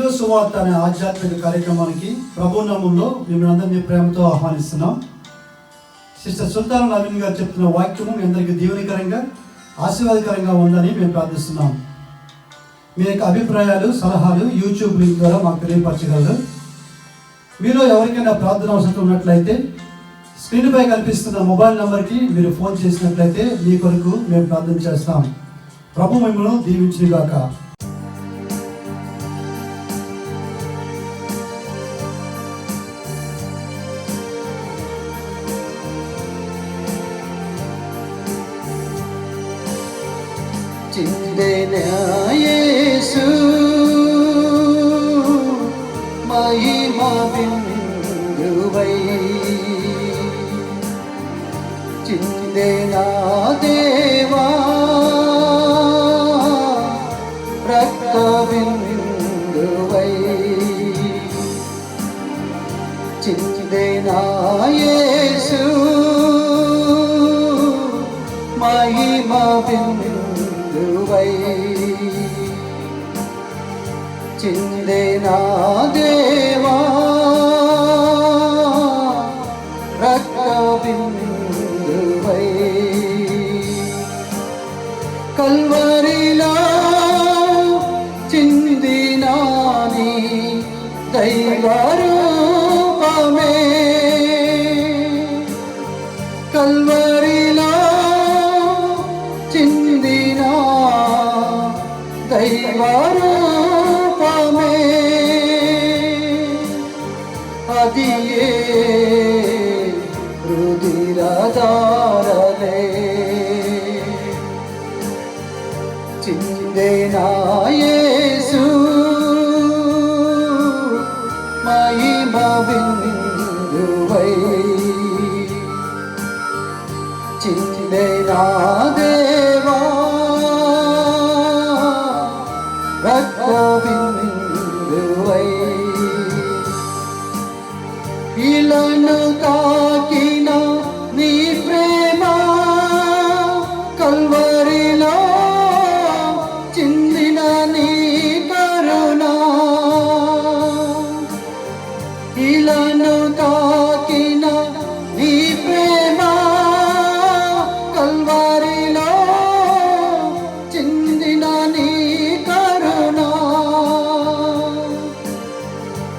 ప్రతిరోజు సువార్త అనే ఆధ్యాత్మిక కార్యక్రమానికి ప్రభు నామంలో మిమ్మల్ని అందరినీ ప్రేమతో ఆహ్వానిస్తున్నాం. సిస్టర్ సుల్తాన్ నవీన్ గారు చెప్తున్న వాక్యము మీ అందరికీ దీవెనకరంగా ఆశీర్వాదకరంగా ఉందని మేము ప్రార్థిస్తున్నాం. మీ యొక్క అభిప్రాయాలు సలహాలు యూట్యూబ్ లింక్ ద్వారా మాకు తెలియపరచగలరు. మీలో ఎవరికైనా ప్రార్థన అవసరం ఉన్నట్లయితే స్క్రీన్పై కనిపిస్తున్న మొబైల్ నెంబర్కి మీరు ఫోన్ చేసినట్లయితే మీ కొరకు మేము ప్రార్థన చేస్తాం. ప్రభు మిమ్మల్ని దీవించుగాక. చిందెన యేసు మహిమ బిందువై చిందెన దేవా రక్త బిందువై చిందెన యేసు మహిమ బిందువై చిందెనా దేవా రక్త బిందువై కల్వరిలో చిందినాని దైవరూపమే కల్వరిలో చిందినా దైవరూపమే అదియే రుధిరధారలే చిందెనా యేసు మహిమ బిందువై చిందెనా దేవా రక్త బిందువై ఇలను తాకిన నీ ప్రేమ కల్వరిలో చిందిన నీ కరుణ ఇలను తాకిన నీ ప్రేమ కల్వరిలో చిందిన నీ కరుణ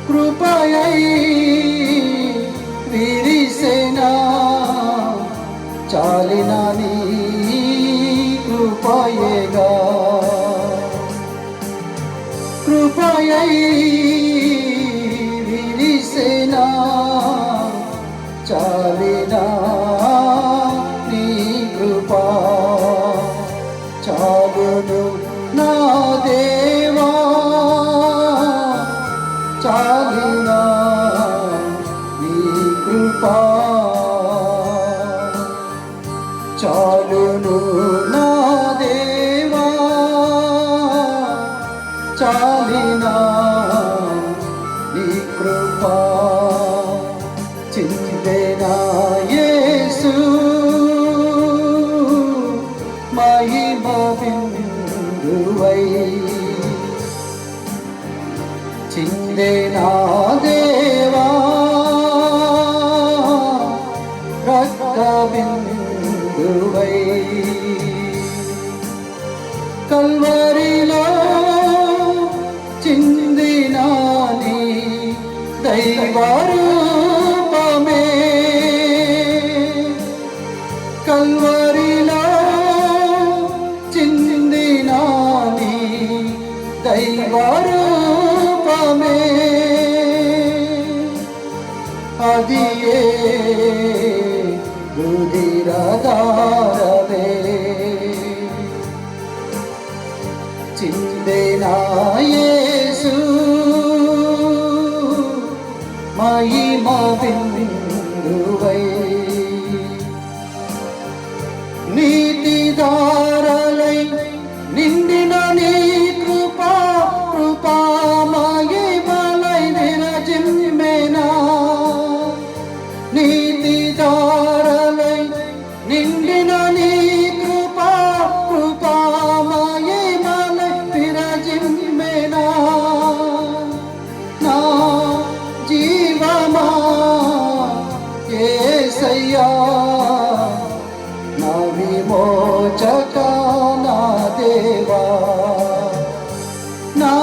కృపయై విరిసెనా చాలిన నీ కృపయేగా కృపయై విరిసెనా చాలిన నీ కృపా చాలును నా దేవా చాలిన నీ కృపా చాలును నా దేవా చాలిన నీ కృపా చిందెనా యేసు మహిమ బిందువై చిందెనా దేవా రక్త బిందువై కల్వరిలో చిందిన నీ దైవరూపమే కల్వరిలో చిందిన నీ దైవరూపమే అదియే రుధిరధారలే చిందెనా యేసు మహిమ బిందువై నీతిధారలై నిండిన నీ కృపా మహిమలై విరజిమ్మెనా నీతిధారలై నిండిన నీ కృపా మహిమలై విరజిమ్మెనా యేసయ్యా నా విమోచక నా దేవా నా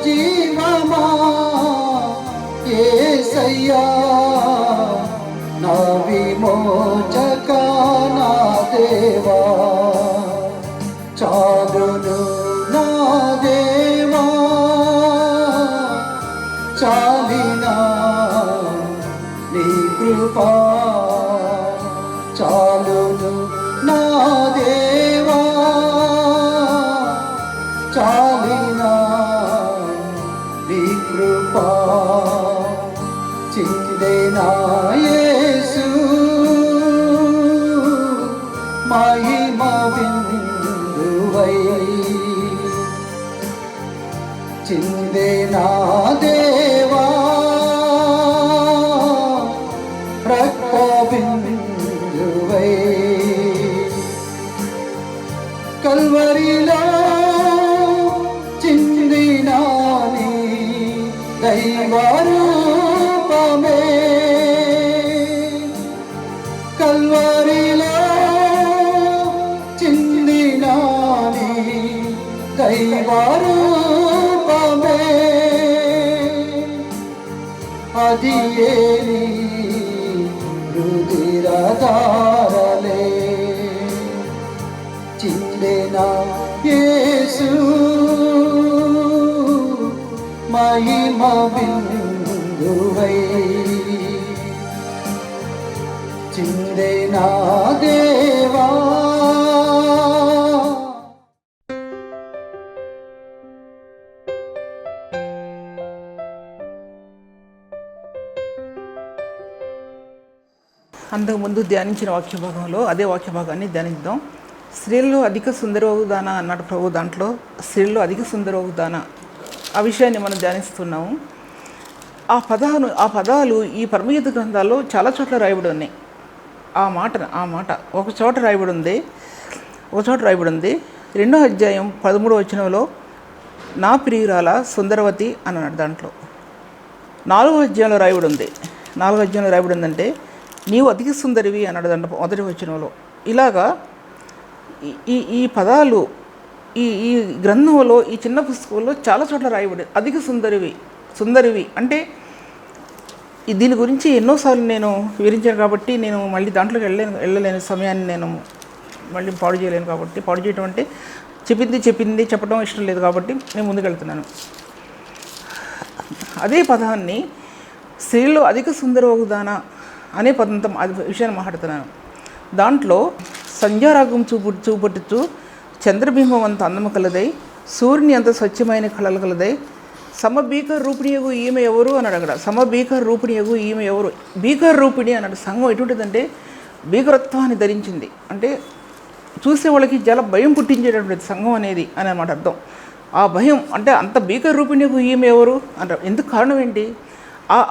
జీవమా యేసయ్యా నా విమోచక నా దేవా చాలును నా దేవా చాలినా నీ కృపా చాలును నా దేవా చాలినా నీ కృపా చిందేనా యేసు మహిమ బిందువై చిందేనా దేవా రక్త బిందువై కల్వరిలో చిందినా నీ దైవరూపమే కల్వరిలో చిందినా నీ దైవరూపమే అది ఏని రుధిరధారలే చిందెనా యేసు మహిమ బిందువై చిందెనా దేవా అంతకుముందు ధ్యానించిన వాక్య భాగంలో అదే వాక్య భాగాన్ని ధ్యానిద్దాం. స్త్రీల్లో అధిక సుందరవగుదాన అన్నాడు ప్రభు. దాంట్లో స్త్రీల్లో అధిక సుందరవగుదాన ఆ విషయాన్ని మనం ధ్యానిస్తున్నాము. ఆ పదాలు ఈ పరమగీత గ్రంథాల్లో చాలా చోట్ల రాయబడి ఉన్నాయి. ఆ మాట ఒక చోట రాయబడి ఉంది. 2వ అధ్యాయం 13వ వచనంలో నా ప్రియురాల సుందరవతి అని అన్నాడు. దాంట్లో 4వ అధ్యాయంలో రాయబడి ఉంది. 4వ అధ్యాయంలో రాయబడి ఉందంటే నీవు అధిక సుందరివి అన్నాడు దాంట్లో 1వ వచనంలో. ఇలాగా ఈ పదాలు ఈ గ్రంథంలో ఈ చిన్న పుస్తకంలో చాలా చోట్ల రాయబడి అధిక సుందరివి అంటే దీని గురించి ఎన్నోసార్లు నేను వివరించాను కాబట్టి నేను మళ్ళీ దాంట్లోకి వెళ్ళలేని సమయాన్ని నేను మళ్ళీ పాడు చేయలేను. కాబట్టి పాడు చేయడం అంటే చెప్పింది చెప్పడం ఇష్టం లేదు కాబట్టి నేను ముందుకెళ్తున్నాను. అదే పదాన్ని స్త్రీలో అధిక సుందరవగుదాన అనే పదంతో విషయాన్ని మాట్లాడుతున్నాను. దాంట్లో సంధ్యారాగం చూపట్టుచు చంద్రబింబం అంత అందము కలదై సూర్యుని అంత స్వచ్ఛమైన కళలు కలదై సమభీకర రూపిణియగు ఈమె ఎవరు అన్నాడు. అక్కడ సమభీకర రూపిణియగు ఈమె ఎవరు, భీకర రూపిణి అన్నాడు. సంఘం ఎటువంటిదంటే భీకరత్వాన్ని ధరించింది, అంటే చూసే వాళ్ళకి చాలా భయం పుట్టించేటటువంటి సంఘం అనేది అని అన్నమాట అర్థం. ఆ భయం అంటే అంత భీకర రూపిణియగు ఈమె ఎవరు అంటారు. ఎందుకు కారణం ఏంటి?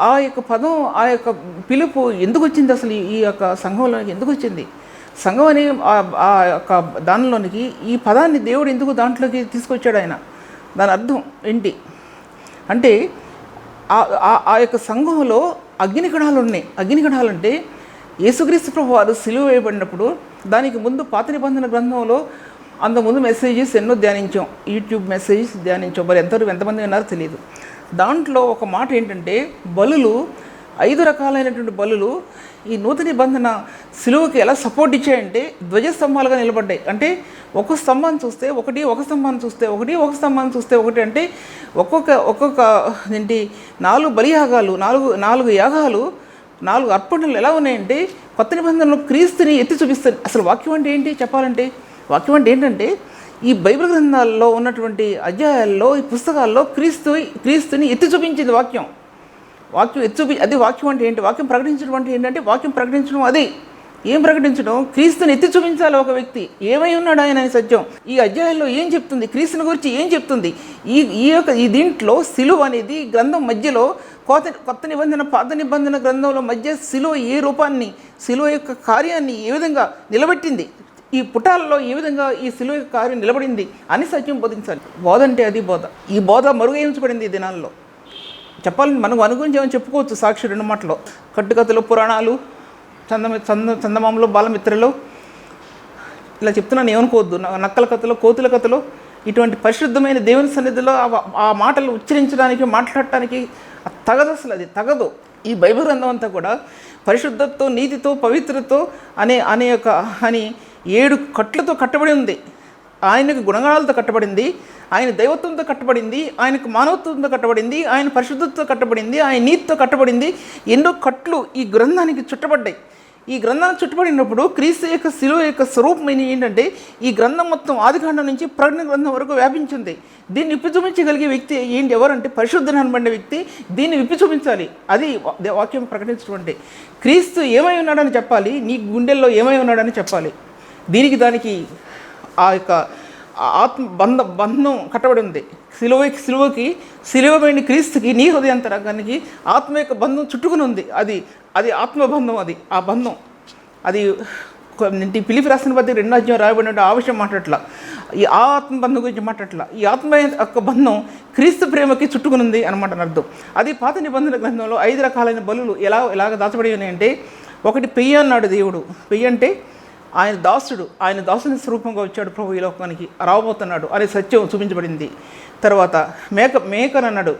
ఆ యొక్క పదం, ఆ యొక్క పిలుపు ఎందుకు వచ్చింది? అసలు ఈ యొక్క సంఘంలోనికి ఎందుకు వచ్చింది? సంఘం అనే ఆ యొక్క దానిలోనికి ఈ పదాన్ని దేవుడు ఎందుకు దాంట్లోకి తీసుకొచ్చాడు ఆయన? దాని అర్థం ఏంటి అంటే ఆ యొక్క సంఘంలో అగ్నికణాలు ఉన్నాయి. అగ్నికణాలు అంటే యేసుక్రీస్తు ప్రభువారు సిలువ వేయబడినప్పుడు దానికి ముందు పాత నిబంధన గ్రంథంలో అంతకుముందు మెసేజెస్ ఎన్నో ధ్యానించాం, యూట్యూబ్ మెసేజెస్ ధ్యానించాం. మరి ఎంతమంది ఉన్నారో తెలియదు. దాంట్లో ఒక మాట ఏంటంటే బలులు 5 రకాలైనటువంటి బలులు ఈ నూతన నిబంధన సిలువకి ఎలా సపోర్ట్ ఇచ్చాయంటే ధ్వజస్తంభాలుగా నిలబడ్డాయి. అంటే ఒక స్తంభాన్ని చూస్తే ఒకటి, ఒక స్తంభాన్ని చూస్తే ఒకటి, ఒక స్తంభాన్ని చూస్తే ఒకటి. అంటే ఒక్కొక్క ఏంటి 4 బలియాగాలు, 4 యాగాలు, 4 అర్పణలు ఎలా ఉన్నాయంటే కొత్త నిబంధనలో క్రీస్తుని ఎత్తి చూపిస్తుంది. అసలు వాక్యం అంటే ఏంటి చెప్పాలంటే? వాక్యం అంటే ఏంటంటే ఈ బైబిల్ గ్రంథాల్లో ఉన్నటువంటి అధ్యాయాల్లో, ఈ పుస్తకాల్లో క్రీస్తుని ఎత్తి చూపించింది వాక్యం. అది వాక్యం అంటే ఏంటి? వాక్యం ప్రకటించడం అంటే ఏంటంటే వాక్యం ప్రకటించడం అది. ఏం ప్రకటించడం? క్రీస్తుని ఎత్తి చూపించాలి ఒక వ్యక్తి. ఏమై ఉన్నాడు ఆయన అని సత్యం. ఈ అధ్యాయంలో ఏం చెప్తుంది? క్రీస్తుని గురించి ఏం చెప్తుంది? ఈ దీంట్లో సిలువ అనేది గ్రంథం మధ్యలో కొత్త నిబంధన పాత నిబంధన గ్రంథంలో మధ్య సిలువ ఏ రూపాన్ని, సిలువ యొక్క కార్యాన్ని ఏ విధంగా నిలబెట్టింది, ఈ పుటాలలో ఏ విధంగా ఈ సిలువ యొక్క కార్యం నిలబడింది అని సత్యం బోధించాలి. బోధ అంటే అది బోధ. ఈ బోధ మరుగయించబడింది ఈ దినాల్లో. చెప్పాలని మనకు అనుగురించి ఏమని చెప్పుకోవచ్చు. సాక్షి 2 మాటలో కట్టుకథలు, పురాణాలు, చందమామలో బాలమిత్రలో ఇలా చెప్తున్నాను, ఏమనుకోవద్దు. నక్కల కథలో, కోతుల కథలో ఇటువంటి పరిశుద్ధమైన దేవుని సన్నిధిలో ఆ మాటలు ఉచ్చరించడానికి, మాట్లాడటానికి తగదు, అసలు అది తగదు. ఈ బైబిల్ గ్రంథం అంతా కూడా పరిశుద్ధతతో, నీతితో, పవిత్రతో అనే 7 కట్లతో కట్టబడి ఉంది. ఆయనకు గుణగణాలతో కట్టబడింది, ఆయన దైవత్వంతో కట్టబడింది, ఆయనకు మానవత్వంతో కట్టబడింది, ఆయన పరిశుద్ధతతో కట్టబడింది, ఆయన నీతితో కట్టబడింది. ఎన్నో కట్లు ఈ గ్రంథానికి చుట్టబడ్డాయి. ఈ గ్రంథానికి చుట్టబడినప్పుడు క్రీస్తు యొక్క శిలువ యొక్క స్వరూపం ఏంటంటే ఈ గ్రంథం మొత్తం ఆదికాండం నుంచి ప్రకటన గ్రంథం వరకు వ్యాపించింది. దీన్ని విప్పి చూపించగలిగే వ్యక్తి ఎవరంటే పరిశుద్ధుని అనబడిన వ్యక్తి. దీన్ని విప్పి చూపించాలి. అది వాక్యం ప్రకటించడం అంటే. క్రీస్తు ఏమై ఉన్నాడని చెప్పాలి, నీ గుండెల్లో ఏమై ఉన్నాడని చెప్పాలి. దానికి ఆ యొక్క బంధం కట్టబడి ఉంది. శిలువమైన క్రీస్తుకి, నీ హృదయాంతరంగానికి ఆత్మ యొక్క బంధం చుట్టుకుని ఉంది. అది ఆత్మబంధం. ఆ బంధం అది ఫిలిప్పీ రాసిన పత్రిక 2వ అధ్యాయం రాయబడినట్టు ఆ విషయం మాట్లాడట్లా, ఈ ఆత్మబంధం గురించి మాట్లాడట్లా. ఈ ఆత్మ యొక్క బంధం క్రీస్తు ప్రేమకి చుట్టుకుని ఉంది అనమాట అర్థం. అది పాత నిబంధన గ్రంథంలో 5 రకాలైన బలులు ఎలాగ దాచబడి ఉన్నాయంటే, ఒకటి పెయ్యి అన్నాడు దేవుడు. పెయ్యి అంటే ఆయన దాసుని స్వరూపంగా వచ్చాడు ప్రభు ఈ లోకానికి, రాబోతున్నాడు అనే సత్యం చూపించబడింది. తర్వాత మేకను అన్నాడు,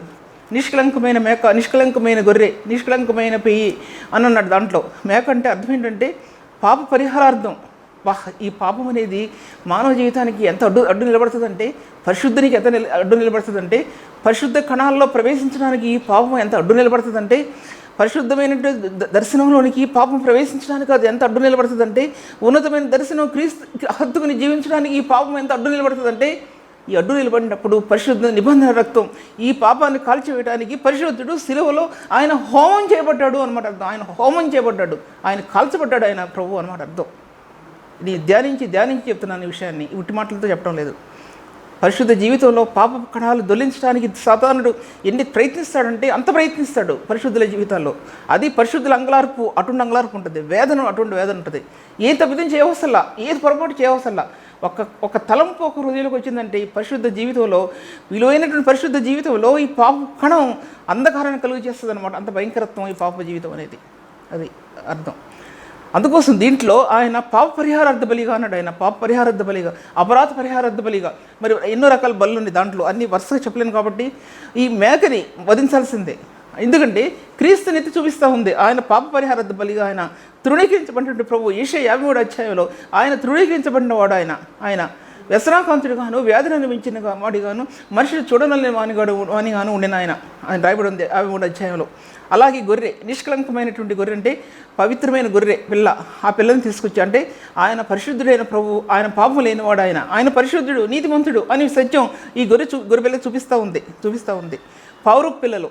నిష్కలంకమైన మేక, నిష్కలంకమైన గొర్రె, నిష్కలంకమైన పెయ్యి అని అన్నాడు. దాంట్లో మేక అంటే అర్థం ఏంటంటే పాప పరిహారార్థం. ఈ పాపం అనేది మానవ జీవితానికి ఎంత అడ్డు నిలబడుతుందంటే, పరిశుద్ధినికి ఎంత అడ్డు నిలబడుతుందంటే, పరిశుద్ధ కణాల్లో ప్రవేశించడానికి ఈ పాపం ఎంత అడ్డు నిలబడుతుందంటే, పరిశుద్ధమైన దర్శనంలోనికి పాపం ప్రవేశించడానికి అది ఎంత అడ్డు నిలబడుతుందంటే, ఉన్నతమైన దర్శనం క్రీస్తు హత్తుకుని జీవించడానికి ఈ పాపం ఎంత అడ్డు నిలబడుతుందంటే, ఈ అడ్డు నిలబడినప్పుడు పరిశుద్ధ నిబంధన రక్తం ఈ పాపాన్ని కాల్చివేయడానికి పరిశుద్ధుడు శిలువలో ఆయన హోమం చేయబడ్డాడు అనమాట అర్థం. ఆయన హోమం చేయబడ్డాడు, ఆయన కాల్చబడ్డాడు, ఆయన ప్రభు అనమాట అర్థం. ఇది ధ్యానించి చెప్తున్నాను ఈ విషయాన్ని, ఉట్టి మాటలతో చెప్పడం లేదు. పరిశుద్ధ జీవితంలో పాప కణాలు దొల్లించడానికి సాతానుడు ఎన్ని ప్రయత్నిస్తాడంటే అంత ప్రయత్నిస్తాడు పరిశుద్ధుల జీవితాల్లో. అది పరిశుద్ధుల అంగలార్పు, అటువంటి అంగలార్పు ఉంటుంది, అటువంటి వేదన ఉంటుంది. ఏ తప్పిదం చేయవసల్లా, ఏది పొరపాటు చేయవసల్లా. ఒక తలంపు ఒక హృదయంలోకి వచ్చిందంటే ఈ పరిశుద్ధ జీవితంలో, విలువైనటువంటి పరిశుద్ధ జీవితంలో ఈ పాప కణం అంధకారాన్ని కలుగు చేస్తుంది అనమాట. అంత భయంకరత్వం ఈ పాప జీవితం అనేది, అది అర్థం. అందుకోసం దీంట్లో ఆయన పాప పరిహారార్థ బలిగా అన్నాడు. ఆయన పాప పరిహారార్థ బలిగా, అపరాధ పరిహారార్థ బలిగా, మరి ఎన్నో రకాల బలులు ఉన్నాయి దాంట్లో, అన్ని వరుసగా చెప్పలేను కాబట్టి ఈ మేకని వధించాల్సిందే. ఎందుకంటే క్రీస్తుని ఎత్తి చూపిస్తూ ఉంది. ఆయన పాప పరిహారార్థ బలిగా ఆయన తృణీకరించబడినటువంటి ప్రభు. యెషయా 53వ అధ్యాయంలో ఆయన తృణీకరించబడిన వాడు. ఆయన వ్యసనాకాంతుడిగాను, వ్యాధిని అనుభవించిన వాడిగాను, మనిషిని చూడనల్ని వానిగాను ఉండిన ఆయన రాయబడి ఉంది 53వ అధ్యాయంలో. అలాగే గొర్రె, నిష్కలంకమైనటువంటి గొర్రె అంటే పవిత్రమైన గొర్రె పిల్ల. ఆ పిల్లని తీసుకొచ్చి, అంటే ఆయన పరిశుద్ధుడైన ప్రభు, ఆయన పాపం లేనివాడు, ఆయన పరిశుద్ధుడు, నీతిమంతుడు అని సత్యం ఈ గొర్రె పిల్ల చూపిస్తూ ఉంది. పౌరపు పిల్లలు,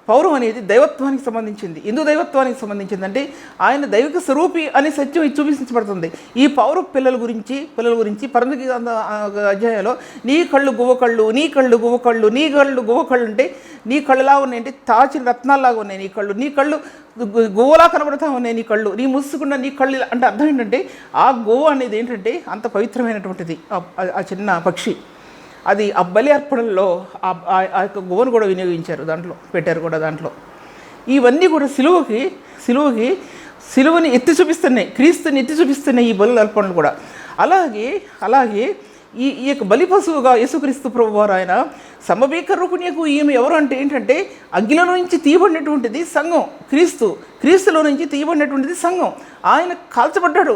పౌరం అనేది దైవత్వానికి సంబంధించింది. ఎందుకు దైవత్వానికి సంబంధించింది అంటే ఆయన దైవిక స్వరూపి అనే సత్యం ఇది చూపించబడుతుంది. ఈ పౌరపు పిల్లల గురించి పరమగీత అధ్యాయంలో నీ కళ్ళు గువ్వకళ్ళు, నీ కళ్ళు గువ్వకళ్ళు అంటే నీ కళ్ళులా ఉన్నాయి, అంటే తాచిన రత్నాల్లాగా ఉన్నాయి నీ కళ్ళు గువ్వలా కనబడతా ఉన్నాయి నీ కళ్ళు, నీ ముసుకున్న నీ కళ్ళు అంటే అర్థం ఏంటంటే ఆ గువ్వ అనేది ఏంటంటే అంత పవిత్రమైనటువంటిది. ఆ చిన్న పక్షి అది ఆ బలి అర్పణలో ఆ యొక్క గువ్వను కూడా వినియోగించారు, పెట్టారు కూడా దాంట్లో. ఇవన్నీ కూడా సిలువని ఎత్తి చూపిస్తున్నాయి, క్రీస్తుని ఎత్తి చూపిస్తున్నాయి ఈ బలి అర్పణలు కూడా. అలాగే ఈ యొక్క బలి పశువుగా యేసుక్రీస్తు ప్రభు వారు ఆయన సమభీకర రూపిణియకు ఈమె ఎవరు అంటే ఏంటంటే అగ్నిలో నుంచి తీయబడినటువంటిది సంఘం. క్రీస్తులో నుంచి తీయబడినటువంటిది సంఘం. ఆయన కాల్చబడ్డాడు,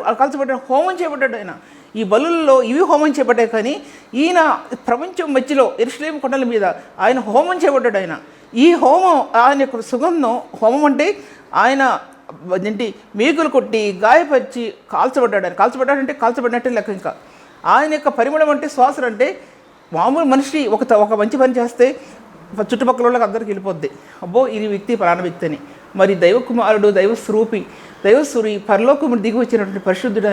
హోమం చేయబడ్డాడు. ఆయన ఈ బలుల్లో ఇవి హోమం చేయబడ్డాయి, కానీ ఈయన ప్రపంచం మధ్యలో యెరూషలేము కొండల మీద ఆయన హోమం చేయబడ్డాడు. ఆయన ఈ హోమం, ఆయన యొక్క సుగంధం, హోమం అంటే ఆయన ఏంటి మేకులు కొట్టి గాయపరిచి కాల్చబడ్డాడంటే కాల్చబడినట్టే లెక్క. ఇంకా ఆయన యొక్క పరిమళం అంటే శ్వాసలు అంటే మామూలు మనిషి ఒక మంచి పని చేస్తే చుట్టుపక్కల వాళ్ళకి అందరికీ వెళ్ళిపోద్ది, అబ్బో ఈ వ్యక్తి పలానా వ్యక్తి అని. మరి దైవకుమారుడు, దైవస్వరూపి పరలోకము దిగి వచ్చినటువంటి పరిశుద్ధుడు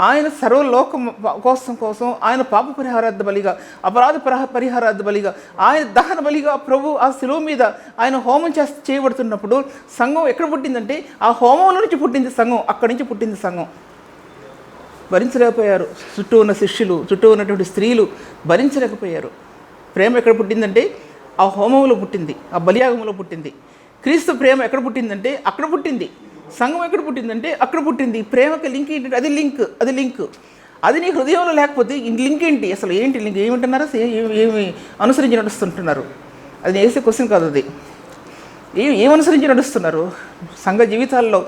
ఆయన సర్వలోకం కోసం ఆయన పాప పరిహారార్థ బలిగా, అపరాధ పరిహారార్థ బలిగా, ఆయన దహన బలిగా ప్రభు ఆ శిలువ మీద ఆయన హోమం చేయబడుతున్నప్పుడు సంఘం ఎక్కడ పుట్టిందంటే ఆ హోమంలో నుంచి పుట్టింది సంఘం, అక్కడి నుంచి పుట్టింది సంఘం. భరించలేకపోయారు చుట్టూ ఉన్న శిష్యులు, చుట్టూ ఉన్నటువంటి స్త్రీలు భరించలేకపోయారు. ప్రేమ ఎక్కడ పుట్టిందంటే ఆ హోమంలో పుట్టింది, ఆ బలియాగంలో పుట్టింది. క్రీస్తు ప్రేమ ఎక్కడ పుట్టిందంటే అక్కడ పుట్టింది, సంఘం ఎక్కడ పుట్టిందంటే అక్కడ పుట్టింది. ప్రేమకి లింక్ ఏంటంటే అది లింక్ అది నీ హృదయంలో లేకపోతే ఈ లింక్ ఏంటి, అసలు ఏంటి లింక్, ఏమింటున్నారా, ఏమి అనుసరించి నడుస్తుంటున్నారు? అది నేను వేసే క్వశ్చన్ కాదు. అది ఏమనుసరించి నడుస్తున్నారు? సంఘ జీవితాల్లో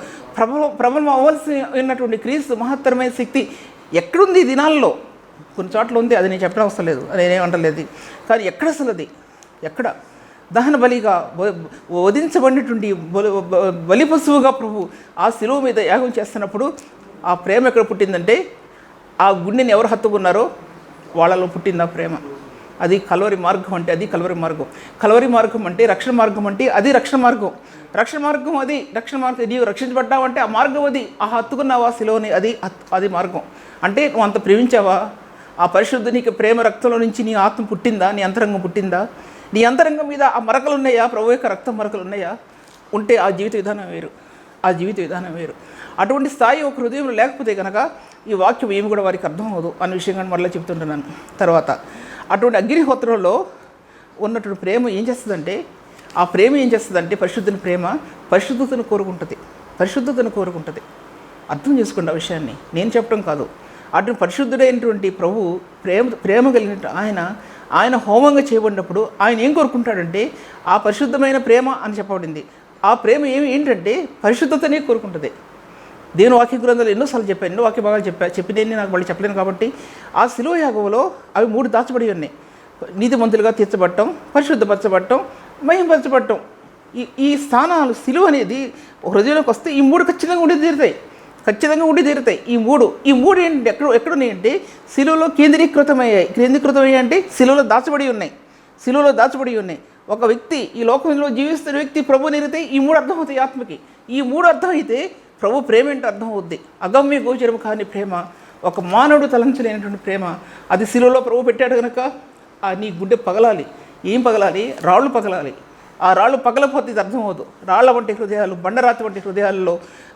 ప్రబలం అవ్వాల్సి ఉన్నటువంటి క్రీస్తు మహత్తరమైన శక్తి ఎక్కడుంది ఈ దినాల్లో? కొన్ని చోట్ల ఉంది, అది నేను చెప్పడం అవసరం లేదు, అది నేనేమంటలేదు. కానీ ఎక్కడ అసలు అది ఎక్కడ దహన బలిగా వధించబడినటువంటి బలి పశువుగా ప్రభు ఆ శిలువ మీద యాగం చేస్తున్నప్పుడు ఆ ప్రేమ ఎక్కడ పుట్టిందంటే ఆ గుండెని ఎవరు హత్తుకున్నారో వాళ్ళలో పుట్టింది ఆ ప్రేమ. అది కల్వరి మార్గం అంటే అది కల్వరి మార్గం. కల్వరి మార్గం అంటే రక్షణ మార్గం అంటే అది రక్షణ మార్గం. రక్షణ మార్గం అది రక్షణ మార్గం. నీవు రక్షించబడ్డావంటే ఆ మార్గం అది. ఆ హత్తుకున్నావా శిలువని, అది మార్గం. అంటే నువ్వు అంత ప్రేమించావా? ఆ పరిశుద్ధునికి ప్రేమ రక్తంలో నుంచి నీ ఆత్మ పుట్టిందా? నీ అంతరంగం పుట్టిందా? నీ అంతరంగం మీద ఆ మరకలు ఉన్నాయా? ప్రభు యొక్క రక్తం మరకలు ఉన్నాయా? ఉంటే ఆ జీవిత విధానం వేరు. అటువంటి స్థాయి ఒక హృదయంలో లేకపోతే కనుక ఈ వాక్యం ఏమి కూడా వారికి అర్థం అవ్వదు అనే విషయం కానీ మరలా చెప్తుంటున్నాను. తర్వాత అటువంటి అగ్నిహోత్రంలో ఉన్నటువంటి ప్రేమ ఏం చేస్తుందంటే పరిశుద్ధుని ప్రేమ పరిశుద్ధతను కోరుకుంటుంది. అర్థం చేసుకోండి ఆ విషయాన్ని, నేను చెప్పడం కాదు. అటు పరిశుద్ధుడైనటువంటి ప్రభు ప్రేమ కలిగిన ఆయన హోమంగా చేయబడినప్పుడు ఆయన ఏం కోరుకుంటాడంటే ఆ పరిశుద్ధమైన ప్రేమ అని చెప్పబడింది. ఆ ప్రేమ ఏంటంటే పరిశుద్ధతనే కోరుకుంటుంది. దేవుని వాక్య గ్రంథాలు ఎన్నోసార్లు చెప్పాను, ఎన్నో వాక్య భాగాలు చెప్పినన్ని నాకు వాళ్ళు చెప్పలేను కాబట్టి ఆ శిలువ యాగంలో అవి 3 దాచబడి ఉన్నాయి. నీతిమంతులుగా తీర్చబడటం, పరిశుద్ధపరచబడటం, మహిమపరచబడటం. ఈ స్థానాలు శిలువ అనేది హృదయంలోకి వస్తే ఈ 3 ఖచ్చితంగా ఉండి తీరుతాయి. ఈ మూడు ఏంటంటే ఎక్కడున్నాయంటే శిలువలో కేంద్రీకృతమయ్యాయి అంటే శిలువలో దాచబడి ఉన్నాయి. ఒక వ్యక్తి ఈ లోకంలో జీవిస్తున్న వ్యక్తి ప్రభు నిరితే ఈ 3 అర్థమవుతాయి ఆత్మకి. ఈ 3 అర్థమైతే ప్రభు ప్రేమ ఏంటో అర్థం అవుద్ది. అగమ్య గోచరం కాని ప్రేమ, ఒక మానవుడు తలంచలేనటువంటి ప్రేమ, అది శిలువలో ప్రభు పెట్టాడు కనుక నీ గుండె పగలాలి. ఏం పగలాలి? రాళ్ళు పగలాలి. ఆ రాళ్ళు పగలపోతే ఇది అర్థం అవ్వదు. రాళ్ల వంటి హృదయాలు, బండరాతి వంటి హృదయాల్లో